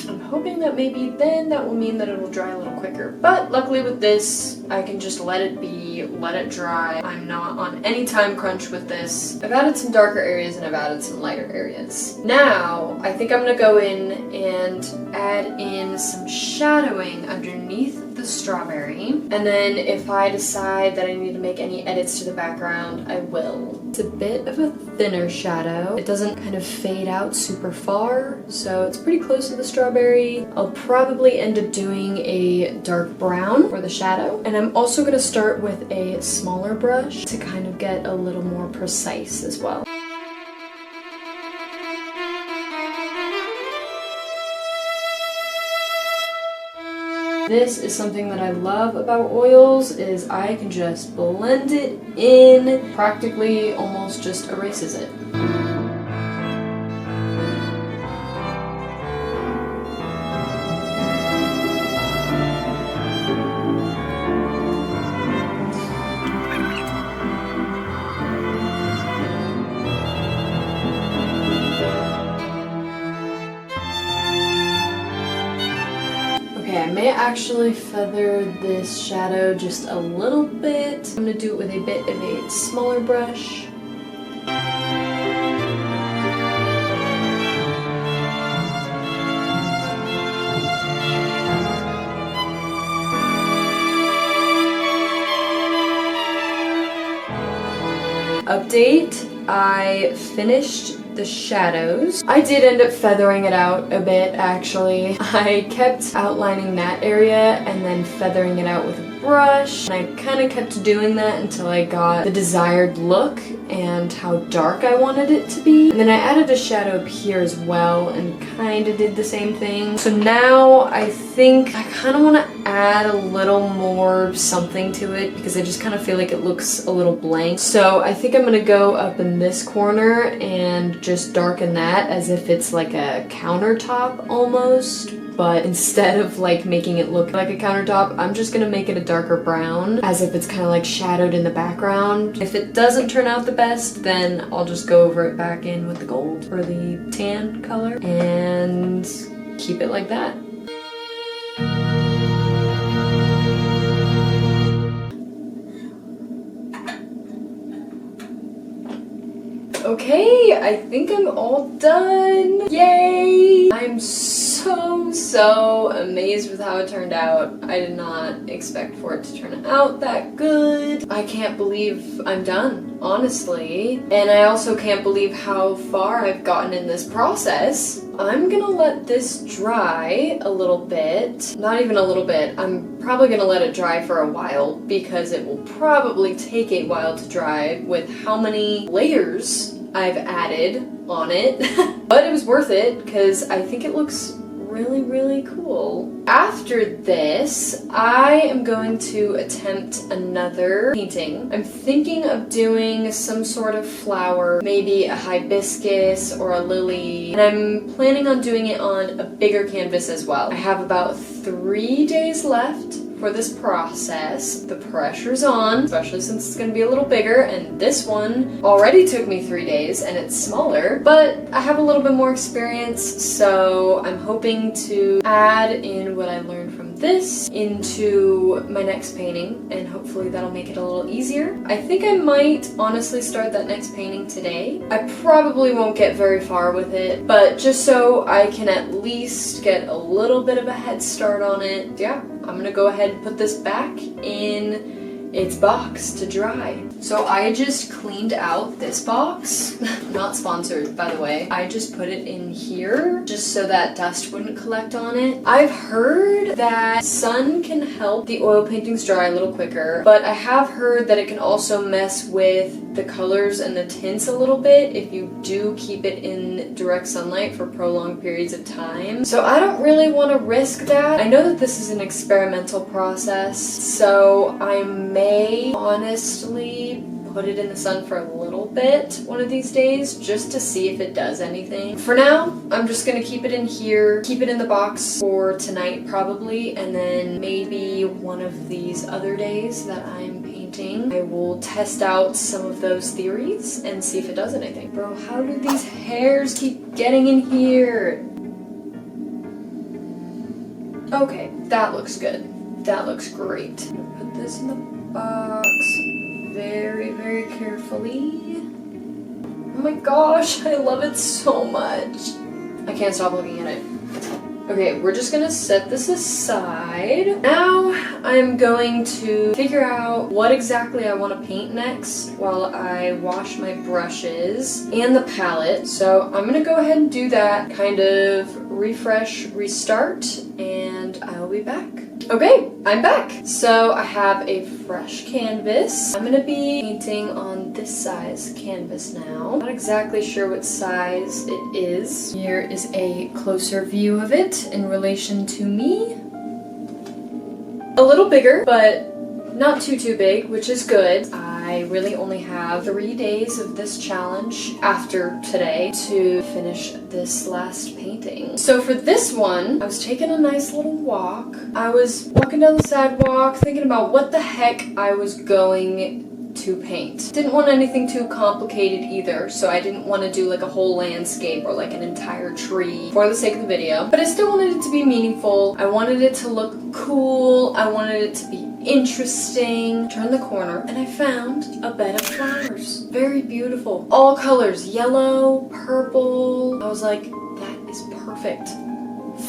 S1: I'm hoping that maybe then that will mean that it will dry a little quicker. But luckily with this I can just let it be, let it dry. I'm not on any time crunch with this. I've added some darker areas and I've added some lighter areas. Now I think I'm gonna go in and add in some shadowing underneath the strawberry, and then if I decide that I need to make any edits to the background, I will. It's a bit of a thinner shadow. It doesn't kind of fade out super far, so it's pretty close to the strawberry. I'll probably end up doing a dark brown for the shadow, and I'm also going to start with a smaller brush to kind of get a little more precise as well. This is something that I love about oils, is I can just blend it in, practically almost just erases it. Okay, I may actually feather this shadow just a little bit. I'm gonna do it with a bit of a smaller brush. Update, I finished the shadows. I did end up feathering it out a bit actually. I kept outlining that area and then feathering it out with a brush. And I kind of kept doing that until I got the desired look and how dark I wanted it to be. And then I added a shadow up here as well and kind of did the same thing. So now I think I kind of want to add a little more something to it because I just kind of feel like it looks a little blank. So I think I'm going to go up in this corner and just darken that as if it's like a countertop almost. But instead of like making it look like a countertop, I'm just gonna make it a darker brown as if it's kind of like shadowed in the background. If it doesn't turn out the best, then I'll just go over it back in with the gold or the tan color and keep it like that. Okay, I think I'm all done. Yay! I'm so amazed with how it turned out. I did not expect for it to turn out that good. I can't believe I'm done, honestly. And I also can't believe how far I've gotten in this process. I'm gonna let this dry a little bit. Not even a little bit. I'm probably gonna let it dry for a while because it will probably take a while to dry with how many layers I've added on it. But it was worth it because I think it looks really cool. After this, I am going to attempt another painting. I'm thinking of doing some sort of flower, maybe a hibiscus or a lily, and I'm planning on doing it on a bigger canvas as well. I have about 3 days left for this process. The pressure's on, especially since it's gonna be a little bigger, and this one already took me 3 days and it's smaller, but I have a little bit more experience, so I'm hoping to add in what I learned from this into my next painting, and hopefully that'll make it a little easier. I think I might honestly start that next painting today. I probably won't get very far with it, but just so I can at least get a little bit of a head start on it, yeah, I'm gonna go ahead and put this back in its box to dry. So I just cleaned out this box. Not sponsored, by the way. I just put it in here just so that dust wouldn't collect on it. I've heard that sun can help the oil paintings dry a little quicker, but I have heard that it can also mess with the colors and the tints a little bit if you do keep it in direct sunlight for prolonged periods of time. So I don't really want to risk that. I know that this is an experimental process, so I may honestly put it in the sun for a little bit one of these days just to see if it does anything. For now, I'm just gonna keep it in here, keep it in the box for tonight probably, and then maybe one of these other days that I'm painting, I will test out some of those theories and see if it does anything. Bro, how do these hairs keep getting in here? Okay, that looks good. That looks great. I'm gonna put this in the box very, very carefully. Oh my gosh, I love it so much. I can't stop looking at it. Okay, we're just gonna set this aside. Now I'm going to figure out what exactly I want to paint next while I wash my brushes and the palette. So I'm gonna go ahead and do that, kind of refresh, restart, and I'll be back. Okay, I'm back. So I have a fresh canvas. I'm gonna be painting on this size canvas now. Not exactly sure what size it is. Here is a closer view of it in relation to me. A little bigger, but not too big, which is good. I really only have 3 days of this challenge after today to finish this last painting. So for this one, I was taking a nice little walk. I was walking down the sidewalk thinking about what the heck I was going to paint. Didn't want anything too complicated either, so I didn't want to do like a whole landscape or like an entire tree for the sake of the video, but I still wanted it to be meaningful. I wanted it to look cool. I wanted it to be interesting. Turned the corner and I found a bed of flowers. Very beautiful. All colors, yellow, purple. I was like, that is perfect.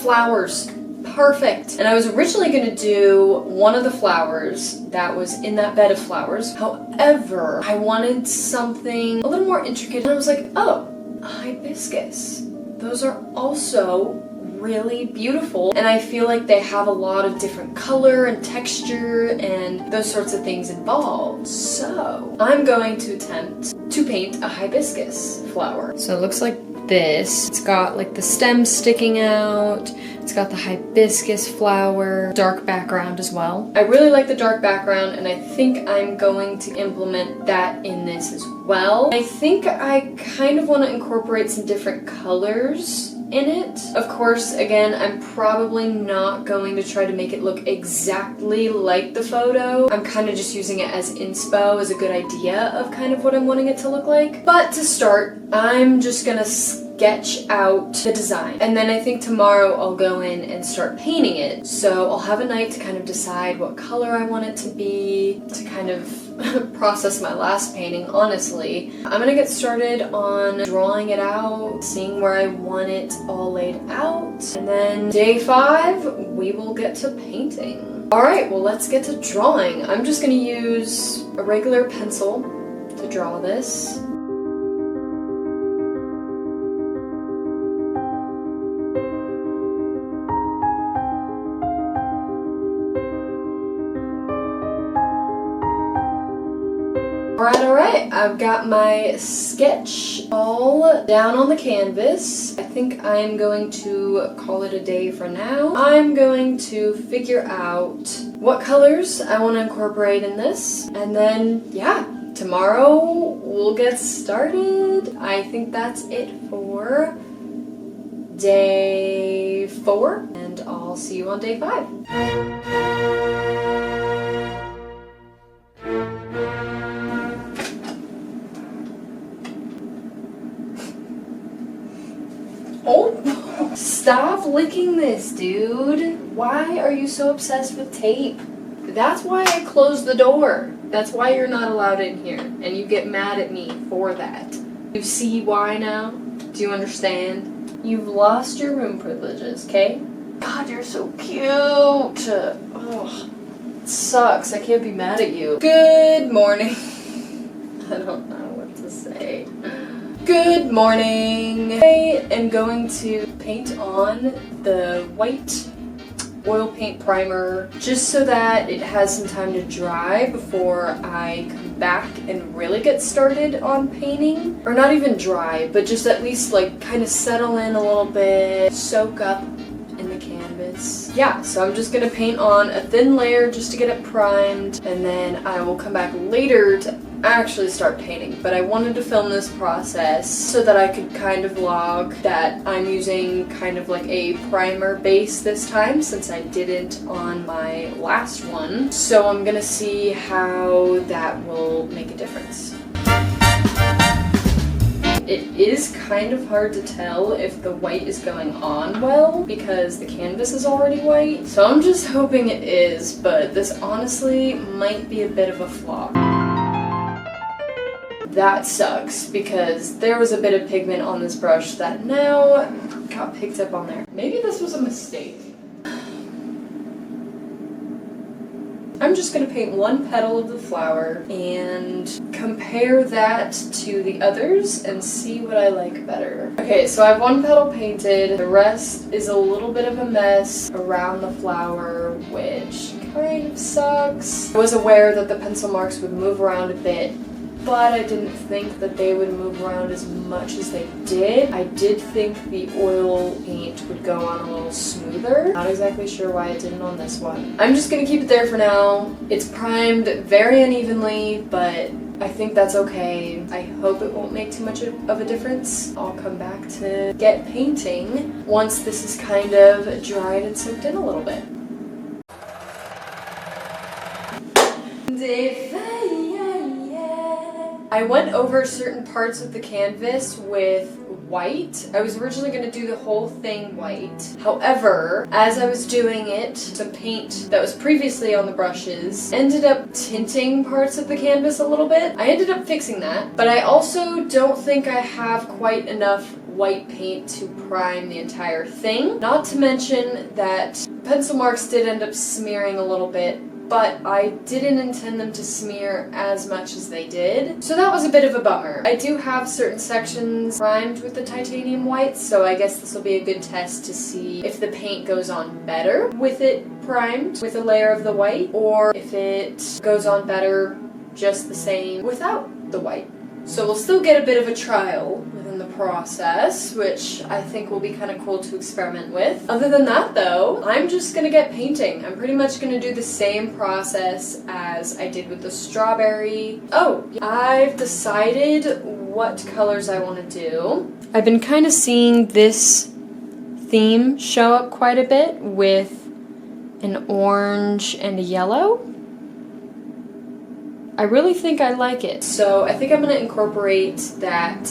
S1: Flowers. Perfect. And I was originally going to do one of the flowers that was in that bed of flowers. However, I wanted something a little more intricate. And I was like, oh, a hibiscus. Those are also really beautiful, and I feel like they have a lot of different color and texture and those sorts of things involved. So I'm going to attempt to paint a hibiscus flower. So it looks like this. It's got like the stem sticking out. It's got the hibiscus flower, dark background as well. I really like the dark background, and I think I'm going to implement that in this as well. I think I kind of want to incorporate some different colors in it. Of course, again, I'm probably not going to try to make it look exactly like the photo. I'm kind of just using it as inspo, as a good idea of kind of what I'm wanting it to look like. But to start, I'm just gonna sketch out the design. And then I think tomorrow I'll go in and start painting it. So I'll have a night to kind of decide what color I want it to be, to kind of process my last painting, honestly. I'm gonna get started on drawing it out, seeing where I want it all laid out, and then day 5, we will get to painting. Alright, well let's get to drawing. I'm just gonna use a regular pencil to draw this. Alright, I've got my sketch all down on the canvas. I think I'm going to call it a day for now. I'm going to figure out what colors I want to incorporate in this, and then, yeah, tomorrow we'll get started. I think that's it for day 4, and I'll see you on day 5. Oh, stop licking this, dude. Why are you so obsessed with tape? That's why I closed the door. That's why you're not allowed in here, and you get mad at me for that. You see why now? Do you understand? You've lost your room privileges, okay? God, you're so cute. Ugh, it sucks. I can't be mad at you. Good morning. I don't know what to say. Good morning. I am going to paint on the white oil paint primer just so that it has some time to dry before I come back and really get started on painting. Or not even dry, but just at least like kind of settle in a little bit, soak up in the canvas. Yeah, so I'm just gonna paint on a thin layer just to get it primed, and then I will come back later to actually start painting. But I wanted to film this process so that I could kind of vlog that I'm using kind of like a primer base this time, since I didn't on my last one. So I'm gonna see how that will make a difference. It is kind of hard to tell if the white is going on well because the canvas is already white. So I'm just hoping it is, but this honestly might be a bit of a flop. That sucks because there was a bit of pigment on this brush that now got picked up on there. Maybe this was a mistake. I'm just going to paint one petal of the flower and compare that to the others and see what I like better. Okay, so I have one petal painted. The rest is a little bit of a mess around the flower, which kind of sucks. I was aware that the pencil marks would move around a bit, but I didn't think that they would move around as much as they did. I did think the oil paint would go on a little smoother. Not exactly sure why it didn't on this one. I'm just gonna keep it there for now. It's primed very unevenly, but I think that's okay. I hope it won't make too much of a difference. I'll come back to get painting once this is kind of dried and soaked in a little bit. I went over certain parts of the canvas with white. I was originally going to do the whole thing white. However, as I was doing it, some paint that was previously on the brushes ended up tinting parts of the canvas a little bit. I ended up fixing that, but I also don't think I have quite enough white paint to prime the entire thing. Not to mention that pencil marks did end up smearing a little bit, but I didn't intend them to smear as much as they did. So that was a bit of a bummer. I do have certain sections primed with the titanium white, so I guess this will be a good test to see if the paint goes on better with it primed with a layer of the white, or if it goes on better just the same without the white. So we'll still get a bit of a trial within the process, which I think will be kind of cool to experiment with. Other than that though, I'm just gonna get painting. I'm pretty much gonna do the same process as I did with the strawberry. Oh, I've decided what colors I want to do. I've been kind of seeing this theme show up quite a bit with an orange and a yellow. I really think I like it, so I think I'm going to incorporate that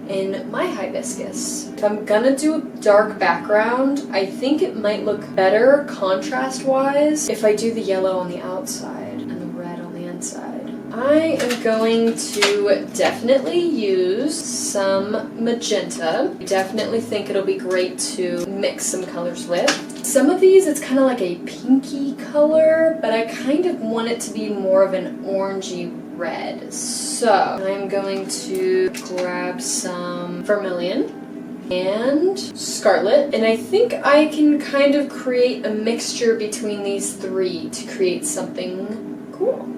S1: in my hibiscus. If I'm gonna do a dark background, I think it might look better contrast-wise if I do the yellow on the outside and the red on the inside. I am going to definitely use some magenta. I definitely think it'll be great to mix some colors with. Some of these, it's kind of like a pinky color, but I kind of want it to be more of an orangey red. So I'm going to grab some vermilion and scarlet, and I think I can kind of create a mixture between these three to create something cool.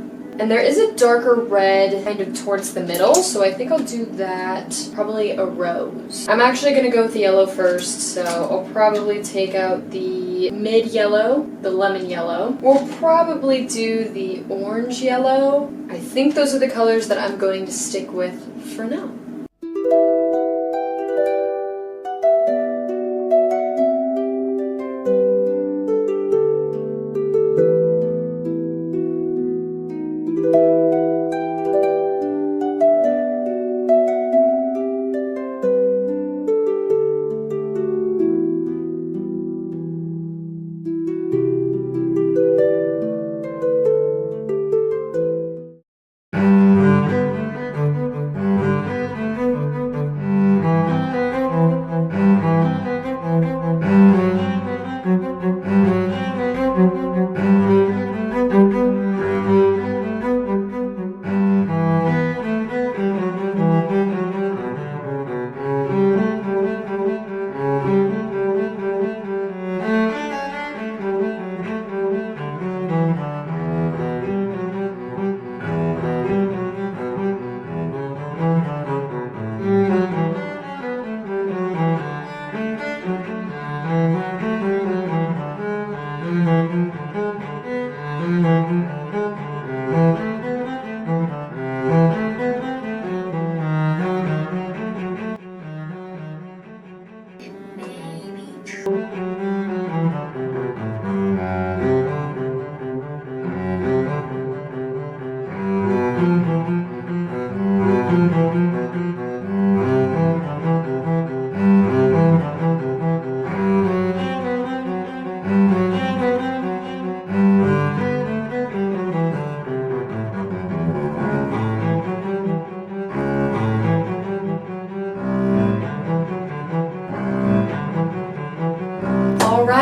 S1: And there is a darker red kind of towards the middle, so I think I'll do that. Probably a rose. I'm actually gonna go with the yellow first, so I'll probably take out the mid yellow, the lemon yellow. We'll probably do the orange yellow. I think those are the colors that I'm going to stick with for now.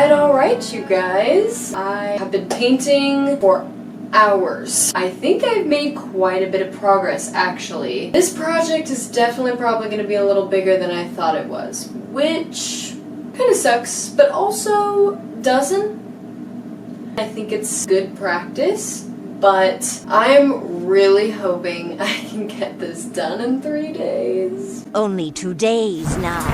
S1: Alright, you guys. I have been painting for hours. I think I've made quite a bit of progress, actually. This project is definitely probably going to be a little bigger than I thought it was, which kind of sucks, but also doesn't. I think it's good practice, but I'm really hoping I can get this done in 3 days.
S5: Only 2 days now.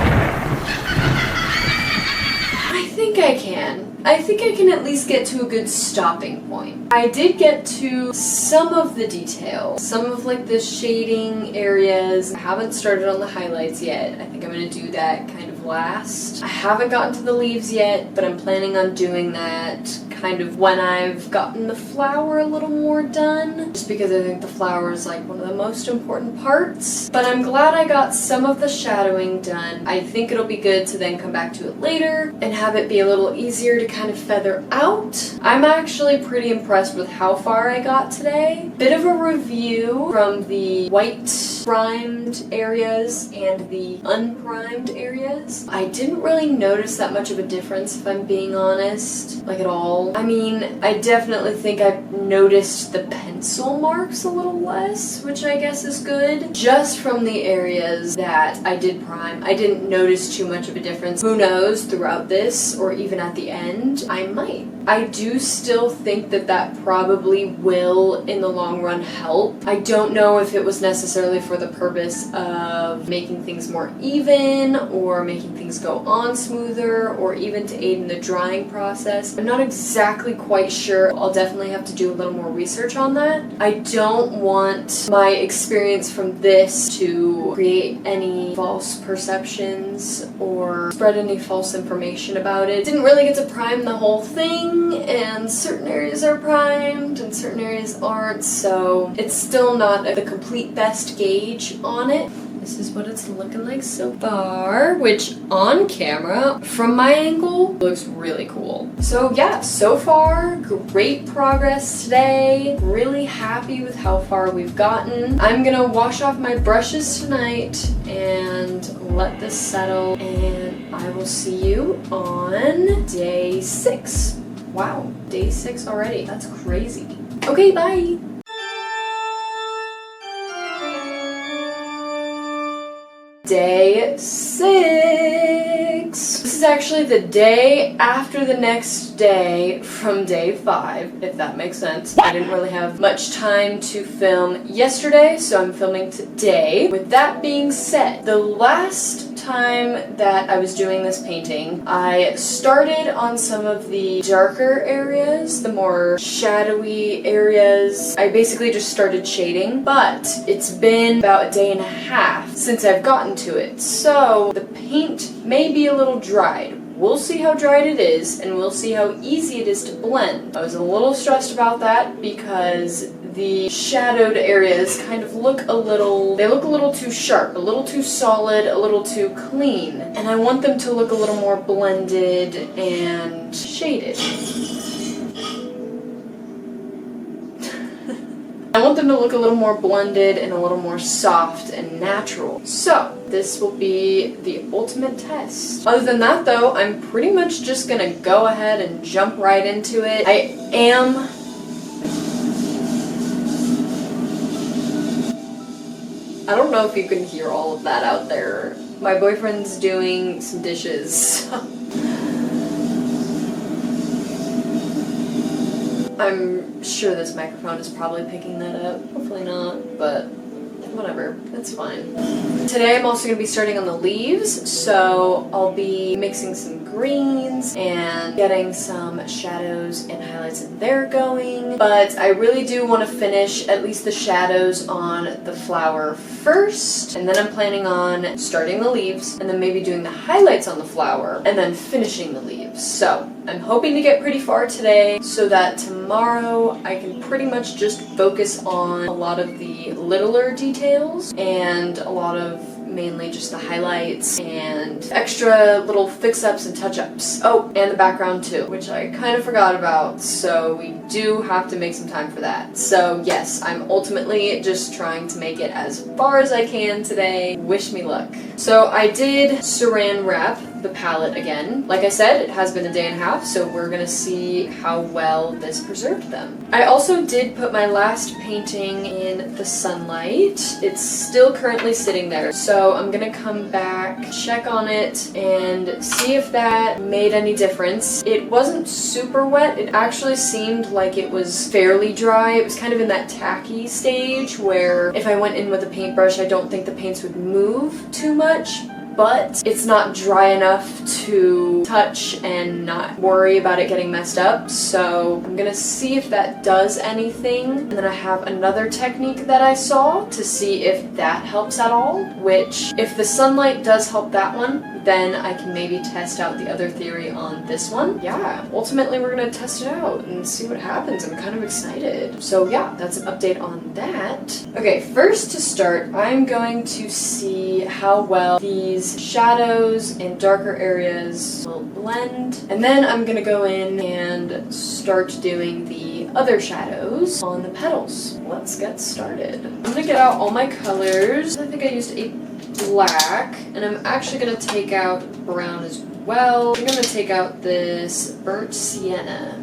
S1: I think I can. I think I can at least get to a good stopping point. I did get to some of the details, some of like the shading areas. I haven't started on the highlights yet. I think I'm gonna do that kind of last. I haven't gotten to the leaves yet, but I'm planning on doing that kind of when I've gotten the flower a little more done, just because I think the flower is like one of the most important parts. But I'm glad I got some of the shadowing done. I think it'll be good to then come back to it later and have it be a little easier to kind of feather out. I'm actually pretty impressed with how far I got today. Bit of a review from the white primed areas and the unprimed areas. I didn't really notice that much of a difference, if I'm being honest, like at all. I mean, I definitely think I've noticed the pencil marks a little less, which I guess is good. Just from the areas that I did prime, I didn't notice too much of a difference. Who knows, throughout this, or even at the end, I might. I do still think that that probably will, in the long run, help. I don't know if it was necessarily for the purpose of making things more even, or making things go on smoother, or even to aid in the drying process. I'm not exactly quite sure. I'll definitely have to do a little more research on that. I don't want my experience from this to create any false perceptions or spread any false information about it. Didn't really get to prime the whole thing, and certain areas are primed and certain areas aren't, so it's still not the complete best gauge on it. This is what it's looking like so far, which on camera, from my angle, looks really cool. So yeah, so far, great progress today. Really happy with how far we've gotten. I'm gonna wash off my brushes tonight and let this settle, and I will see you on day 6. Wow, day 6 already. That's crazy. Okay, bye. Day 6. This is is actually the day after the next day from day 5, if that makes sense. I didn't really have much time to film yesterday, so I'm filming today. With that being said, the last time that I was doing this painting, I started on some of the darker areas, the more shadowy areas. I basically just started shading, but it's been about a day and a half since I've gotten to it, so the paint may be a little dried. We'll see how dried it is, and we'll see how easy it is to blend. I was a little stressed about that because the shadowed areas kind of look a little too sharp, a little too solid, a little too clean. And I want them to look a little more blended and shaded. I want them to look a little more blended and a little more soft and natural. So, this will be the ultimate test. Other than that though, I'm pretty much just gonna go ahead and jump right into it. I don't know if you can hear all of that out there. My boyfriend's doing some dishes. I'm sure this microphone is probably picking that up. Hopefully not, but whatever, it's fine. Today I'm also going to be starting on the leaves, so I'll be mixing some greens and getting some shadows and highlights in there going. But I really do want to finish at least the shadows on the flower first, and then I'm planning on starting the leaves and then maybe doing the highlights on the flower and then finishing the leaves. So I'm hoping to get pretty far today so that tomorrow I can pretty much just focus on a lot of the littler details and a lot of mainly just the highlights and extra little fix-ups and touch-ups. Oh, and the background too, which I kind of forgot about, so we do have to make some time for that. So yes, I'm ultimately just trying to make it as far as I can today. Wish me luck. So I did saran wrap the palette again. Like I said, it has been a day and a half, so we're gonna see how well this preserved them. I also did put my last painting in the sunlight. It's still currently sitting there, so I'm gonna come back, check on it, and see if that made any difference. It wasn't super wet. It actually seemed like it was fairly dry. It was kind of in that tacky stage where if I went in with a paintbrush, I don't think the paints would move too much. But it's not dry enough to touch and not worry about it getting messed up. So I'm gonna see if that does anything. And then I have another technique that I saw to see if that helps at all, which if the sunlight does help that one, then I can maybe test out the other theory on this one. Yeah, ultimately we're gonna test it out and see what happens. I'm kind of excited. So yeah, that's an update on that. Okay, first to start, I'm going to see how well these shadows and darker areas will blend. And then I'm gonna go in and start doing the other shadows on the petals. Let's get started. I'm gonna get out all my colors. I think I used a black, and I'm actually gonna take out brown as well. I'm gonna take out this burnt sienna.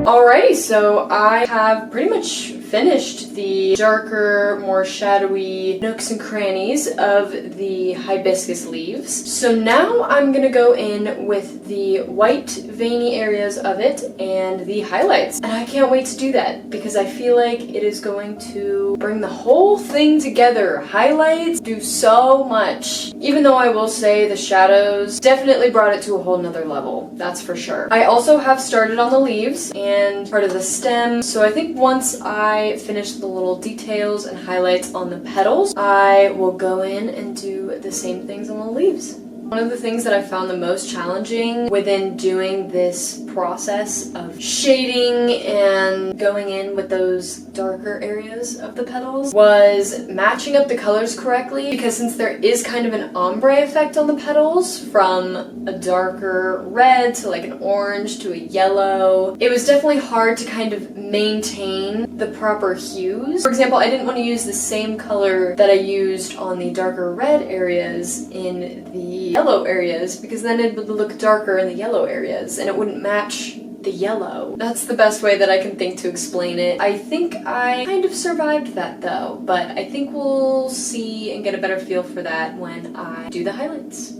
S1: Alrighty, so I have pretty much finished the darker, more shadowy nooks and crannies of the hibiscus leaves. So now I'm gonna go in with the white veiny areas of it and the highlights. And I can't wait to do that because I feel like it is going to bring the whole thing together. Highlights do so much. Even though I will say the shadows definitely brought it to a whole nother level, that's for sure. I also have started on the leaves and part of the stem, so I think once I finish the little details and highlights on the petals, I will go in and do the same things on the leaves. One of the things that I found the most challenging within doing this process of shading and going in with those darker areas of the petals was matching up the colors correctly, because since there is kind of an ombre effect on the petals from a darker red to like an orange to a yellow, it was definitely hard to kind of maintain the proper hues. For example, I didn't want to use the same color that I used on the darker red areas in the yellow areas, because then it would look darker in the yellow areas and it wouldn't match the yellow. That's the best way that I can think to explain it. I think I kind of survived that though, but I think we'll see and get a better feel for that when I do the highlights.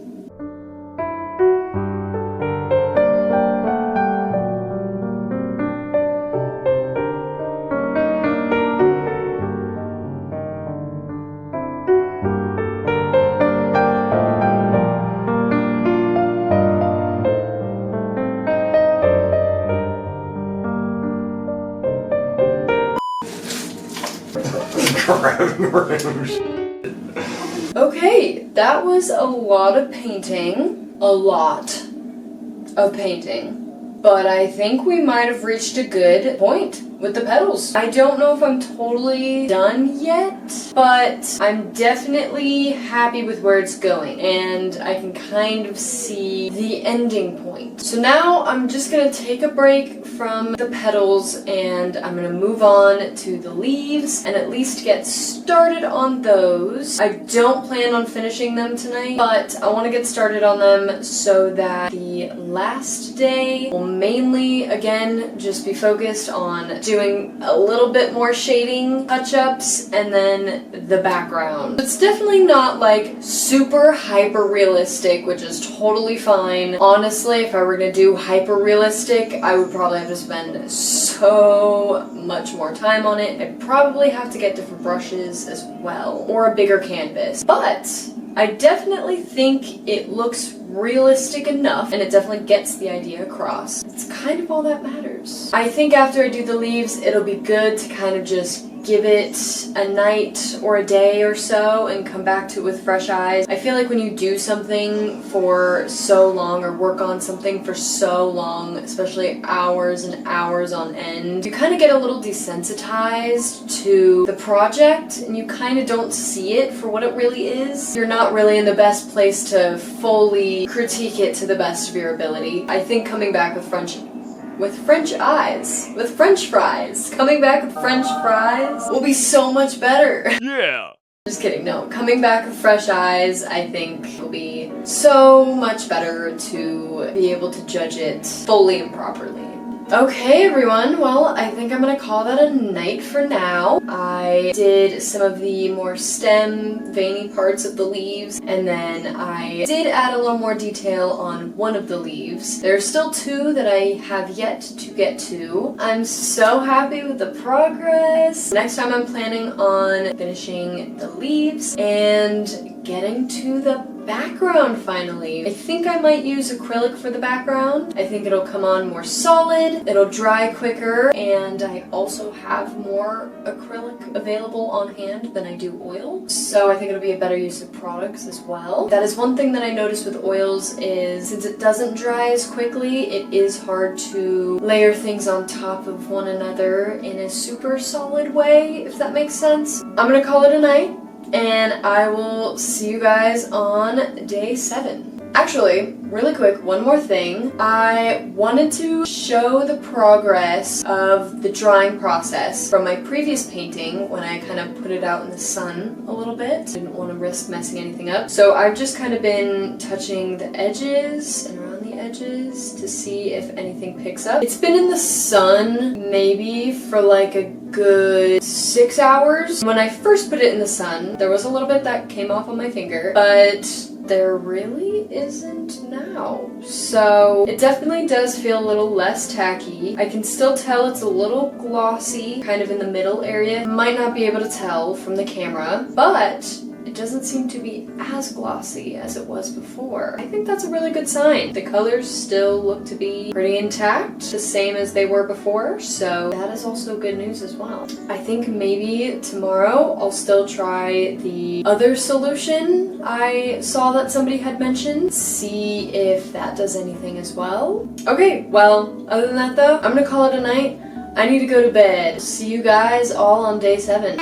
S1: Okay, that was a lot of painting. A lot of painting. But I think we might have reached a good point with the petals. I don't know if I'm totally done yet, but I'm definitely happy with where it's going, and I can kind of see the ending point. So now I'm just gonna take a break from the petals and I'm gonna move on to the leaves and at least get started on those. I don't plan on finishing them tonight, but I want to get started on them so that the last day will mainly, again, just be focused on doing a little bit more shading touch-ups and then the background. It's definitely not like super hyper realistic, which is totally fine. Honestly, if I were gonna do hyper realistic, I would probably have to spend so much more time on it. I'd probably have to get different brushes as well, or a bigger canvas. But I definitely think it looks realistic enough, and it definitely gets the idea across. It's kind of all that matters. I think after I do the leaves, it'll be good to kind of just give it a night or a day or so and come back to it with fresh eyes. I feel like when you do something for so long or work on something for so long, especially hours and hours on end, you kind of get a little desensitized to the project and you kind of don't see it for what it really is. You're not really in the best place to fully critique it to the best of your ability. I think coming back with French fries. Coming back with French fries will be so much better.
S6: Yeah!
S1: Just kidding, no. Coming back with fresh eyes, I think will be so much better to be able to judge it fully and properly. Okay, everyone, well, I think I'm gonna call that a night for now. I did some of the more stem, veiny parts of the leaves, and then I did add a little more detail on one of the leaves. There are still two that I have yet to get to. I'm so happy with the progress. Next time I'm planning on finishing the leaves and getting to the background finally. I think I might use acrylic for the background. I think it'll come on more solid, it'll dry quicker, and I also have more acrylic available on hand than I do oil. So I think it'll be a better use of products as well. That is one thing that I noticed with oils is since it doesn't dry as quickly, it is hard to layer things on top of one another in a super solid way, if that makes sense. I'm gonna call it a night, and I will see you guys on day 7. Actually, really quick, one more thing. I wanted to show the progress of the drying process from my previous painting when I kind of put it out in the sun a little bit. Didn't want to risk messing anything up. So I've just kind of been touching the edges and around the edges to see if anything picks up. It's been in the sun maybe for like a good 6 hours. When I first put it in the sun, there was a little bit that came off on my finger, but there really isn't now. So it definitely does feel a little less tacky. I can still tell it's a little glossy, kind of in the middle area. Might not be able to tell from the camera, but it doesn't seem to be as glossy as it was before. I think that's a really good sign. The colors still look to be pretty intact, the same as they were before, so that is also good news as well. I think maybe tomorrow I'll still try the other solution I saw that somebody had mentioned, see if that does anything as well. Okay, well, other than that though, I'm gonna call it a night. I need to go to bed. See you guys all on day 7.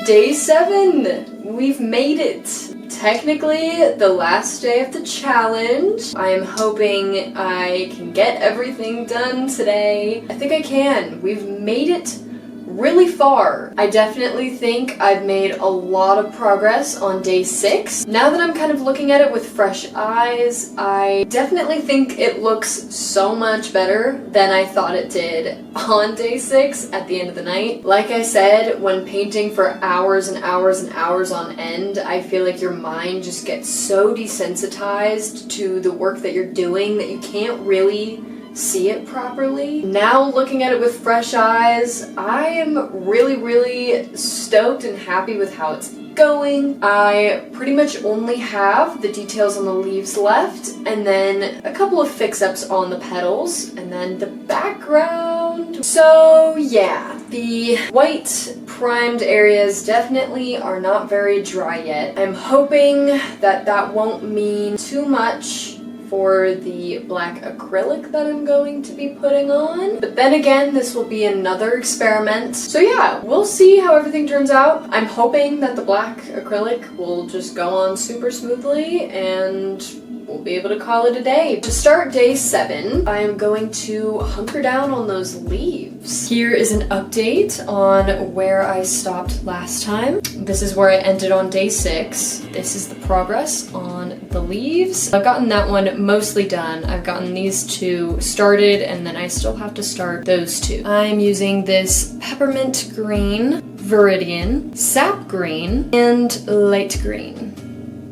S1: Day 7! We've made it! Technically, the last day of the challenge. I am hoping I can get everything done today. I think I can. We've made it really far. I definitely think I've made a lot of progress on day 6. Now that I'm kind of looking at it with fresh eyes, I definitely think it looks so much better than I thought it did on day 6 at the end of the night. Like I said, when painting for hours and hours and hours on end, I feel like your mind just gets so desensitized to the work that you're doing that you can't really see it properly. Now looking at it with fresh eyes, I am really stoked and happy with how it's going. I pretty much only have the details on the leaves left, and then a couple of fix-ups on the petals, and then the background. So yeah, the white primed areas definitely are not very dry yet. I'm hoping that that won't mean too much for the black acrylic that I'm going to be putting on. But then again, this will be another experiment. So yeah, we'll see how everything turns out. I'm hoping that the black acrylic will just go on super smoothly and we'll be able to call it a day. To start day 7, I am going to hunker down on those leaves. Here is an update on where I stopped last time. This is where I ended on day 6. This is the progress on the leaves. I've gotten that one mostly done. I've gotten these 2 started, and then I still have to start those 2. I'm using this peppermint green, viridian, sap green, and light green.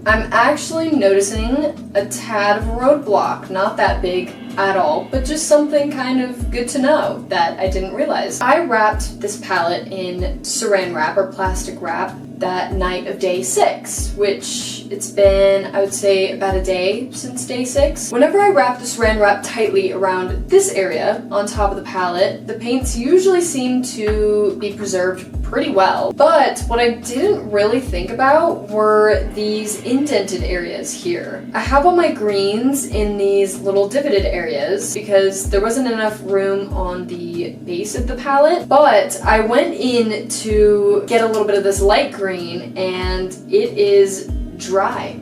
S1: I'm actually noticing a tad of a roadblock, not that big at all, but just something kind of good to know that I didn't realize. I wrapped this palette in saran wrap or plastic wrap that night of day 6, which it's been, I would say, about a day since day 6. Whenever I wrap the saran wrap tightly around this area on top of the palette, the paints usually seem to be preserved pretty well. But what I didn't really think about were these indented areas here. I have all my greens in these little divoted areas because there wasn't enough room on the base of the palette, but I went in to get a little bit of this light green and it is dry.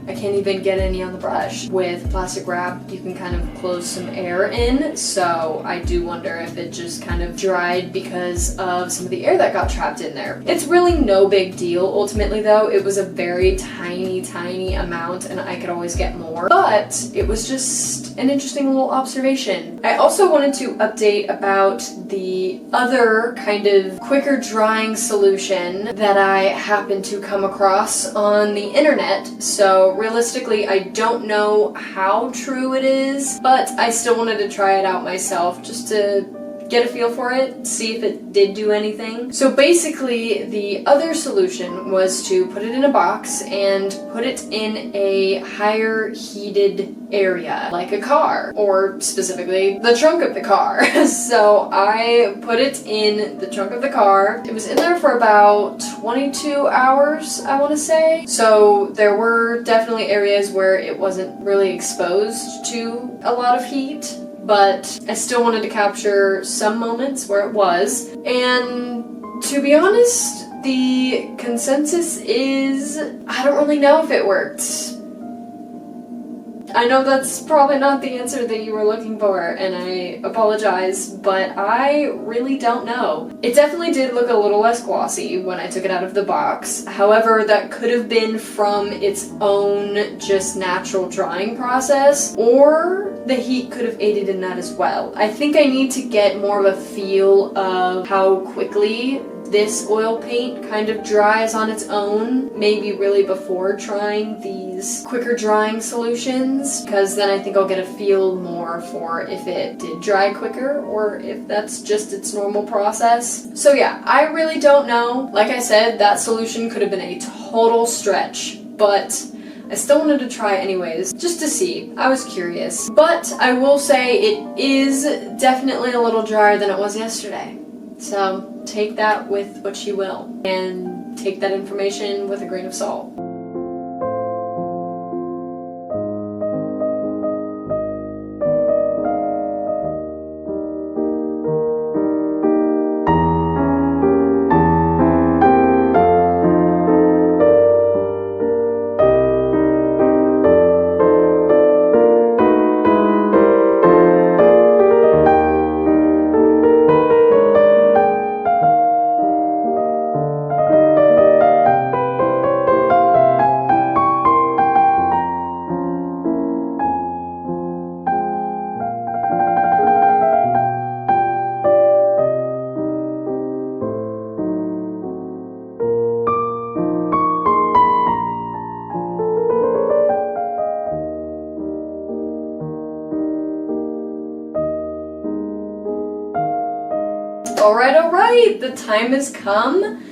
S1: I can't even get any on the brush. With plastic wrap, you can kind of close some air in, so I do wonder if it just kind of dried because of some of the air that got trapped in there. It's really no big deal ultimately though. It was a very tiny amount and I could always get more, but it was just an interesting little observation. I also wanted to update about the other kind of quicker drying solution that I happened to come across on the internet. So realistically, I don't know how true it is, but I still wanted to try it out myself just to get a feel for it, see if it did do anything. So basically, the other solution was to put it in a box and put it in a higher heated area, like a car, or specifically the trunk of the car. So I put it in the trunk of the car. It was in there for about 22 hours, I want to say. So there were definitely areas where it wasn't really exposed to a lot of heat, but I still wanted to capture some moments where it was. And to be honest, the consensus is I don't really know if it worked. I know that's probably not the answer that you were looking for, and I apologize, but I really don't know. It definitely did look a little less glossy when I took it out of the box. However, that could have been from its own just natural drying process, or the heat could have aided in that as well. I think I need to get more of a feel of how quickly this oil paint kind of dries on its own, maybe really before trying these quicker drying solutions, because then I think I'll get a feel more for if it did dry quicker or if that's just its normal process. So yeah, I really don't know. Like I said, that solution could have been a total stretch, but I still wanted to try anyways, just to see. I was curious. But I will say it is definitely a little drier than it was yesterday. So take that with what you will, and take that information with a grain of salt. Alright, the time has come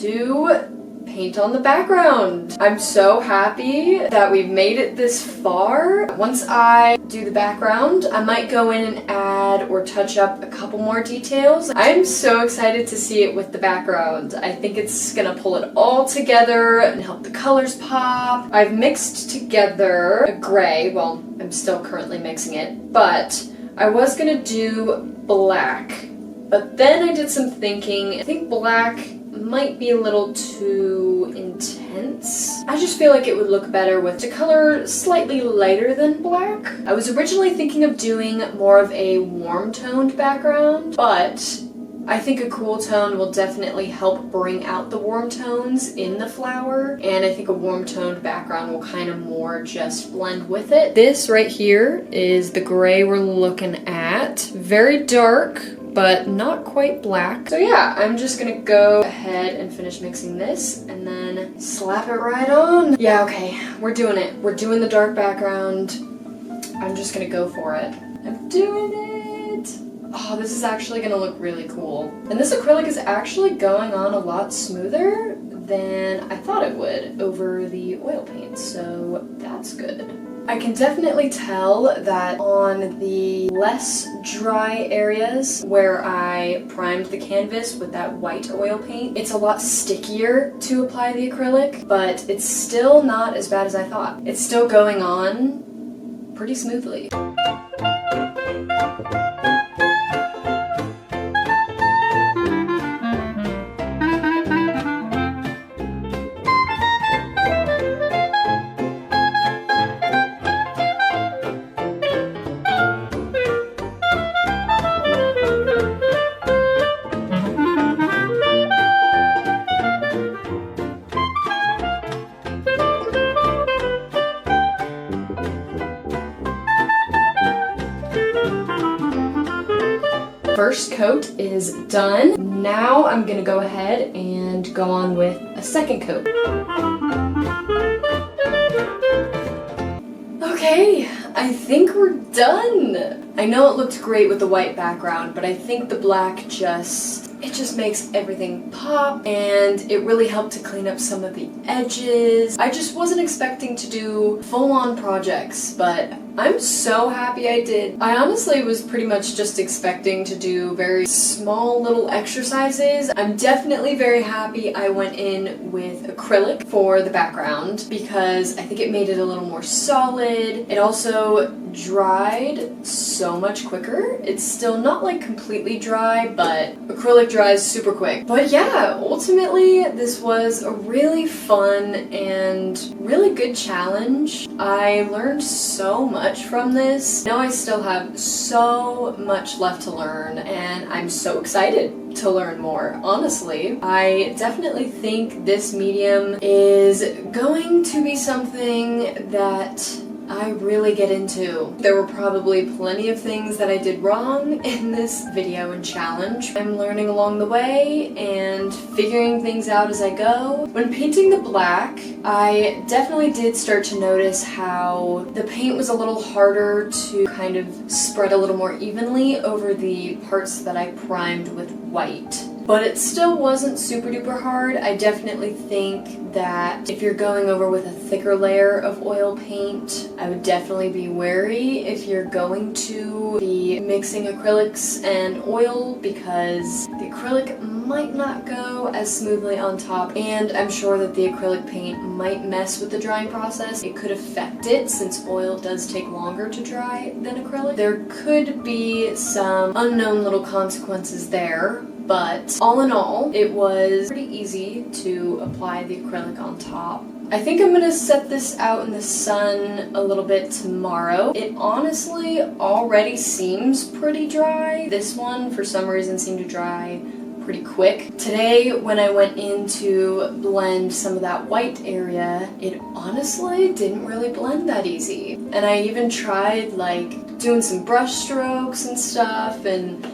S1: to paint on the background. I'm so happy that we've made it this far. Once I do the background, I might go in and add or touch up a couple more details. I'm so excited to see it with the background. I think it's gonna pull it all together and help the colors pop. I've mixed together a gray, well, I'm still currently mixing it, but I was gonna do black. But then I did some thinking. I think black might be a little too intense. I just feel like it would look better with the color slightly lighter than black. I was originally thinking of doing more of a warm toned background, but I think a cool tone will definitely help bring out the warm tones in the flower, and I think a warm toned background will kind of more just blend with it. This right here is the gray we're looking at. Very dark, but not quite black. So yeah, I'm just gonna go ahead and finish mixing this and then slap it right on. Yeah, okay, we're doing it. We're doing the dark background. I'm just gonna go for it. I'm doing it. Oh, this is actually gonna look really cool. And this acrylic is actually going on a lot smoother than I thought it would over the oil paint, so that's good. I can definitely tell that on the less dry areas where I primed the canvas with that white oil paint, it's a lot stickier to apply the acrylic, but it's still not as bad as I thought. It's still going on pretty smoothly. First coat is done. Now I'm gonna go ahead and go on with a second coat. Okay, I think we're done. I know it looked great with the white background, but I think the black just makes everything pop, and it really helped to clean up some of the edges. I just wasn't expecting to do full-on projects, but I'm so happy I did. I honestly was pretty much just expecting to do very small little exercises. I'm definitely very happy I went in with acrylic for the background because I think it made it a little more solid. It also dried so much quicker. It's still not like completely dry, but acrylic dries super quick. But yeah, ultimately this was a really fun and really good challenge. I learned so much from this. Now I still have so much left to learn, and I'm so excited to learn more. Honestly, I definitely think this medium is going to be something that I really get into. There were probably plenty of things that I did wrong in this video and challenge. I'm learning along the way and figuring things out as I go. When painting the black, I definitely did start to notice how the paint was a little harder to kind of spread a little more evenly over the parts that I primed with white. But it still wasn't super duper hard. I definitely think that if you're going over with a thicker layer of oil paint, I would definitely be wary if you're going to be mixing acrylics and oil, because the acrylic might not go as smoothly on top, and I'm sure that the acrylic paint might mess with the drying process. It could affect it since oil does take longer to dry than acrylic. There could be some unknown little consequences there. But all in all, it was pretty easy to apply the acrylic on top. I think I'm gonna set this out in the sun a little bit tomorrow. It honestly already seems pretty dry. This one, for some reason, seemed to dry pretty quick. Today, when I went in to blend some of that white area, it honestly didn't really blend that easy. And I even tried like doing some brush strokes and stuff, and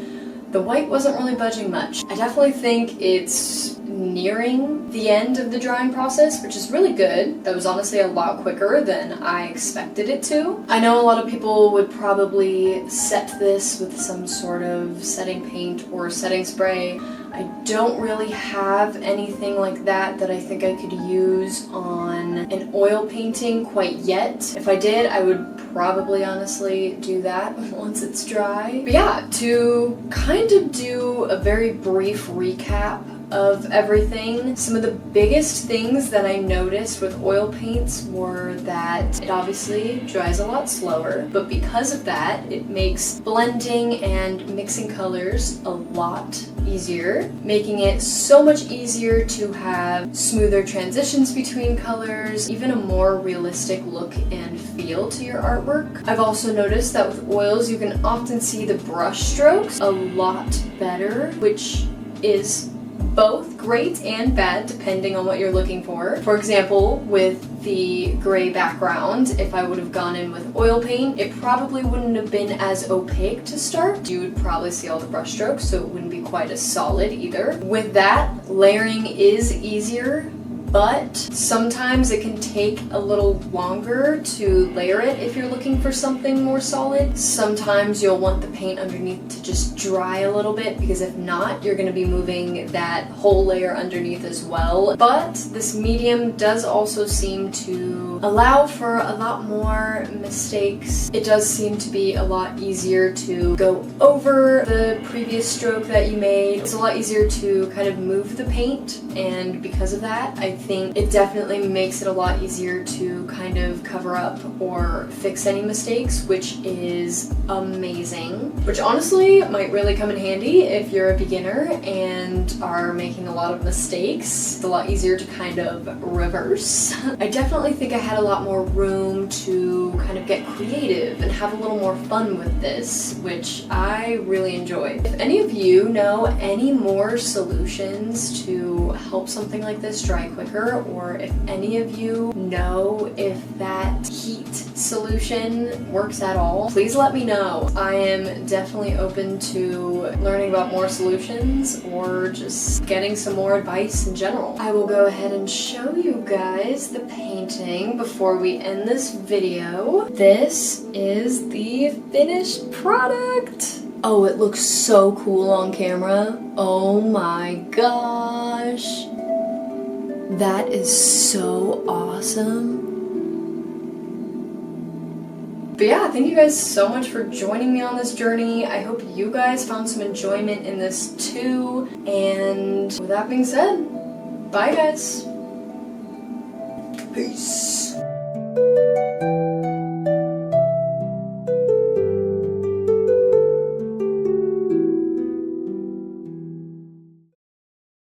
S1: the white wasn't really budging much. I definitely think it's nearing the end of the drying process, which is really good. That was honestly a lot quicker than I expected it to. I know a lot of people would probably set this with some sort of setting paint or setting spray. I don't really have anything like that that I think I could use on an oil painting quite yet. If I did, I would probably honestly do that once it's dry. But yeah, to kind of do a very brief recap of everything, some of the biggest things that I noticed with oil paints were that it obviously dries a lot slower, but because of that, it makes blending and mixing colors a lot easier, making it so much easier to have smoother transitions between colors, even a more realistic look and feel to your artwork. I've also noticed that with oils, you can often see the brush strokes a lot better, which is both great and bad depending on what you're looking for. For example, with the gray background, if I would have gone in with oil paint, it probably wouldn't have been as opaque to start. You would probably see all the brush strokes, so it wouldn't be quite as solid either. With that, layering is easier, but sometimes it can take a little longer to layer it if you're looking for something more solid. Sometimes you'll want the paint underneath to just dry a little bit, because if not, you're going to be moving that whole layer underneath as well. But this medium does also seem to allow for a lot more mistakes. It does seem to be a lot easier to go over the previous stroke that you made. It's a lot easier to kind of move the paint, and because of that, I think it definitely makes it a lot easier to kind of cover up or fix any mistakes, which is amazing. Which honestly might really come in handy if you're a beginner and are making a lot of mistakes. It's a lot easier to kind of reverse. I definitely think I had a lot more room to kind of get creative and have a little more fun with this, which I really enjoyed. If any of you know any more solutions to help something like this dry quicker, or if any of you know if that heat solution works at all, please let me know. I am definitely open to learning about more solutions or just getting some more advice in general. I will go ahead and show you guys the painting before we end this video. This is the finished product. Oh, it looks so cool on camera. Oh my gosh. That is so awesome. But yeah, thank you guys so much for joining me on this journey. I hope you guys found some enjoyment in this too. And with that being said, bye guys.
S4: Peace.